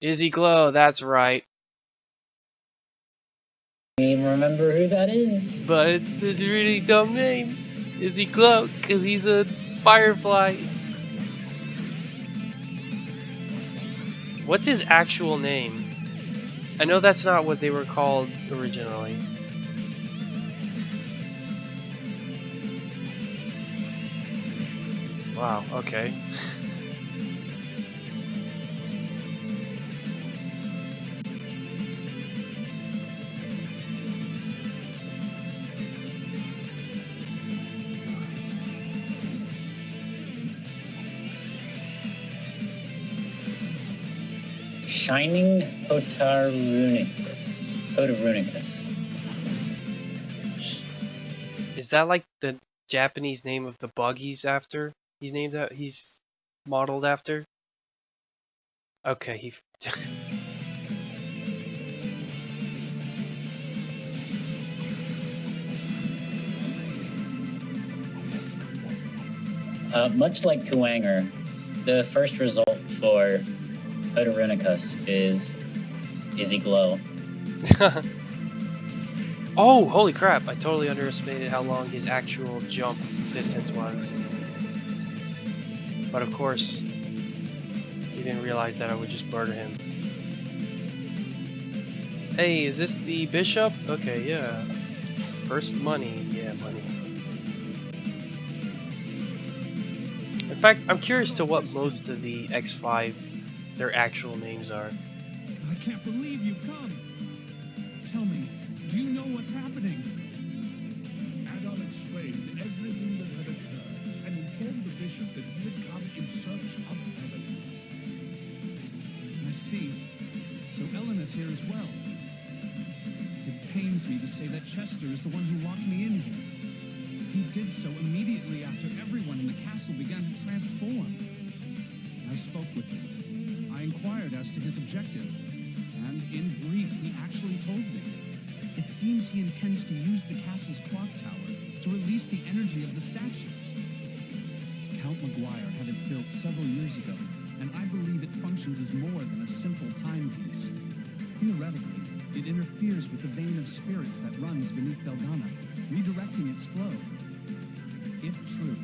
Izzy Glow, that's right. even remember who that is. But it's a really dumb name. Izzy Glow, because he's a firefly. What's his actual name? I know that's not what they were called originally. Wow, okay. Shining Hotarunicus. Hotarunicus. Is that like the Japanese name of the bug he's after? He's modeled after? Okay, he Much like Kuwanger, the first result for Hotarunicus is Izzy Glow. Oh, holy crap! I totally underestimated how long his actual jump distance was. But of course, he didn't realize that I would just murder him. Hey, is this the bishop? Okay, yeah. First money. Yeah, money. In fact, I'm curious to what most of the X5, their actual names are. I can't believe you've come. Tell me, do you know what's happening? Adol explained everything that had occurred and informed the bishop that he had come in search of Evelyn. I see. So Ellen is here as well. It pains me to say that Chester is the one who locked me in here. He did so immediately after everyone in the castle began to transform. I spoke with him. I inquired as to his objective, and in brief, he actually told me. It seems he intends to use the castle's clock tower to release the energy of the statues. Count Maguire had it built several years ago, and I believe it functions as more than a simple timepiece. Theoretically, it interferes with the vein of spirits that runs beneath Felghana, redirecting its flow. If true,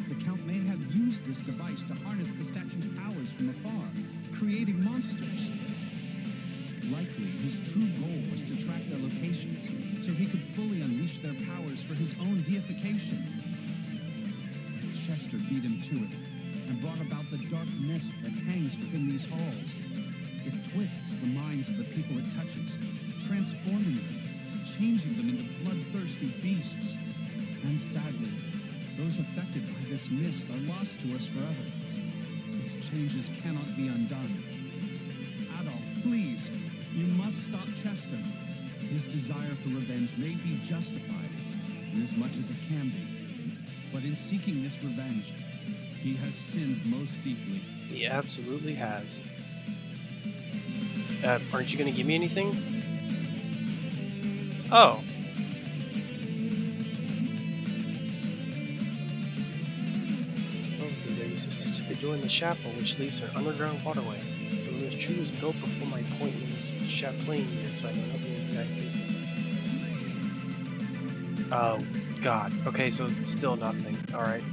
the Count may have used this device to harness the statue's powers from afar, creating monsters. Likely, his true goal was to track their locations, so he could fully unleash their powers for his own deification. But Chester beat him to it, and brought about the dark mist that hangs within these halls. It twists the minds of the people it touches, transforming them, changing them into bloodthirsty beasts. And sadly, those affected by this mist are lost to us forever. Its changes cannot be undone. Adolf, please, you must stop Chester. His desire for revenge may be justified, in as much as it can be. But in seeking this revenge, he has sinned most deeply. He absolutely has. Aren't you gonna give me anything? Oh. Supposedly there is a specific door in the chapel which leads to an underground waterway. The room is true was built before my appointment in this chaplain year, so I know nothing exactly. Oh, God. Okay, so still nothing. Alright.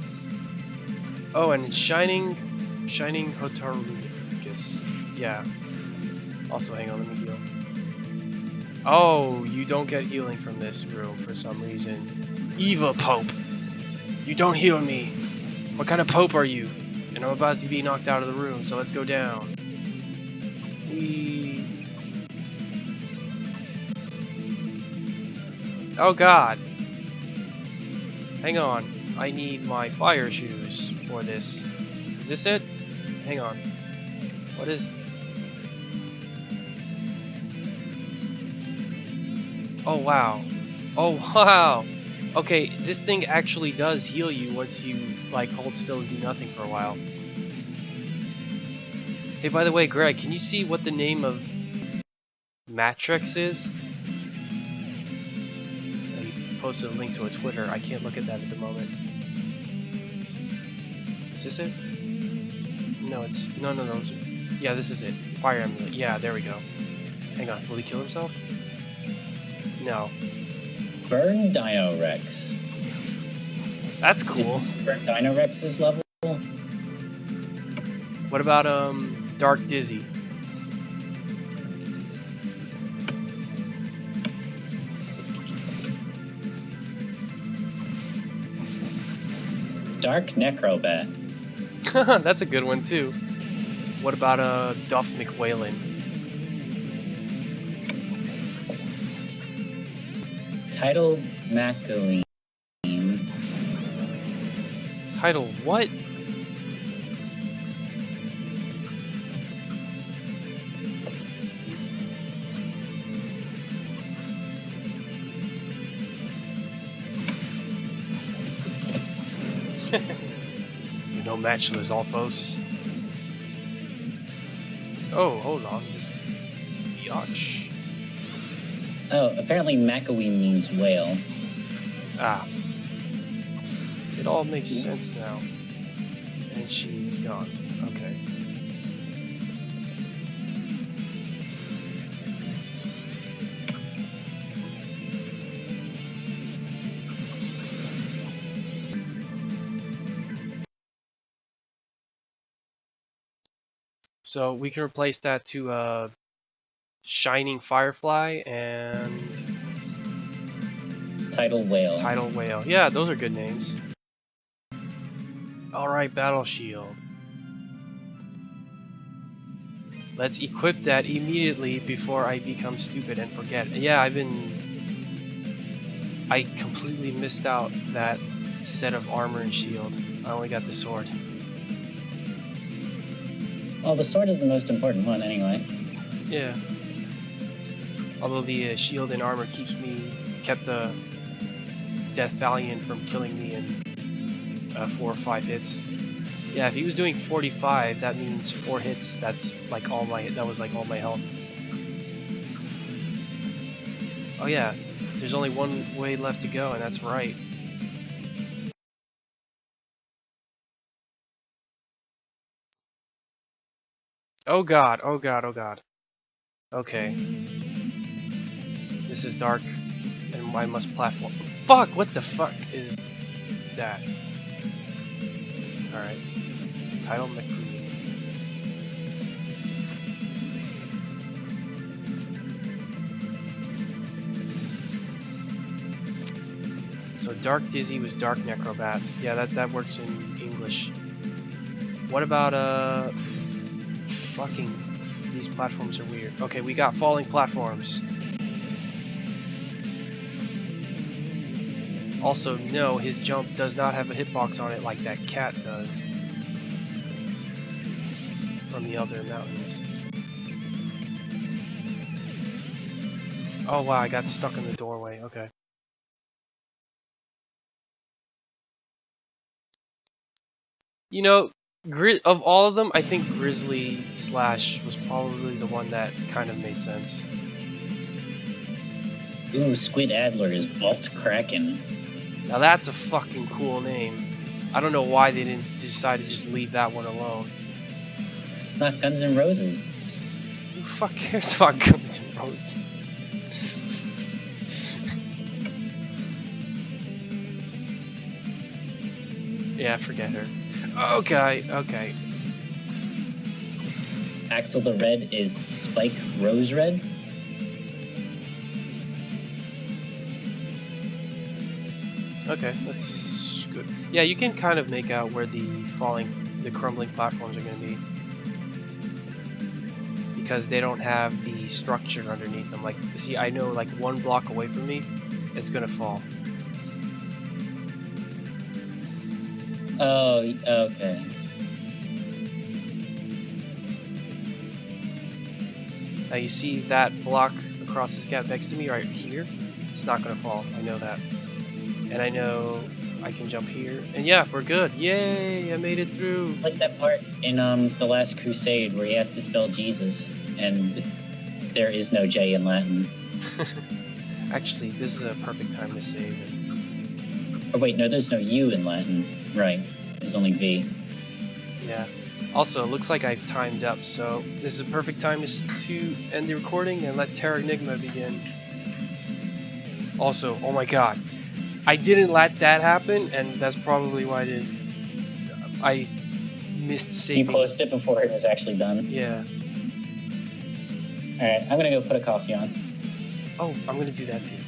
Oh, and Shining Hotarugus. Yeah. Also, hang on, let me heal. Oh, you don't get healing from this room for some reason. Eva Pope! You don't heal me! What kind of Pope are you? And I'm about to be knocked out of the room, so let's go down. Whee! Oh God! Hang on, I need my fire shoes for this. Is this it? Hang on. What is... Oh wow. Oh wow. Okay, this thing actually does heal you once you like hold still and do nothing for a while. Hey, by the way, Greg, can you see what the name of Matrix is? I posted a link to a Twitter. I can't look at that at the moment. Is this it? No, it's no. Yeah, this is it. Fire Amulet. Yeah, there we go. Hang on. Will he kill himself? No. Burn Dino Rex. That's cool. Burn Dino Rex's level? What about Dark Dizzy? Dark Necrobat. That's a good one too. What about Duff McWhalen? Title McAleen. Title what? You know Matchless Alphos. Oh, hold on. Yach. Oh, apparently McAween means whale. Ah. It all makes sense now. And she's gone. Okay. So we can replace that to Shining Firefly, and Tidal Whale. Tidal Whale. Yeah, those are good names. Alright, Battle Shield. Let's equip that immediately before I become stupid and forget. Yeah, I completely missed out that set of armor and shield. I only got the sword. Well, the sword is the most important one anyway. Yeah. Although the shield and armor kept the Death Valiant from killing me in 4 or 5 hits. Yeah, if he was doing 45, that means 4 hits. That's like all my. That was like all my health. Oh yeah, there's only one way left to go, and that's right. Oh god! Oh god! Oh god! Okay. This is dark, and I must platform. Fuck! What the fuck is that? Alright. Title McCree. So Dark Dizzy was Dark Necrobat. Yeah, that works in English. What about fucking these platforms are weird. Okay, we got falling platforms. Also, no, his jump does not have a hitbox on it like that cat does from the other mountains. Oh wow, I got stuck in the doorway. Okay. You know, of all of them, I think Grizzly Slash was probably the one that kind of made sense. Ooh, Squid Adler is Vault Kraken. Now that's a fucking cool name. I don't know why they didn't decide to just leave that one alone. It's not Guns N' Roses. Who the fuck cares about Guns N' Roses? Yeah, forget her. Okay, okay. Axel the Red is Spike Rose Red. Okay, that's good. Yeah, you can kind of make out where the crumbling platforms are going to be. Because they don't have the structure underneath them. Like, see, I know like 1 block away from me, it's going to fall. Oh, okay. Now you see that block across this gap next to me right here? It's not going to fall, I know that. And I know I can jump here. And yeah, we're good. Yay, I made it through. Like that part in The Last Crusade where he has to spell Jesus, and there is no J in Latin. Actually, this is a perfect time to save it. Oh wait, no, there's no U in Latin. Right, there's only V. Yeah. Also, it looks like I've timed up, so this is a perfect time to end the recording and let Terra Enigma begin. Also, oh my god, I didn't let that happen, and that's probably why I missed saving. You closed it before it was actually done? Yeah. Alright, I'm gonna go put a coffee on. Oh, I'm gonna do that too.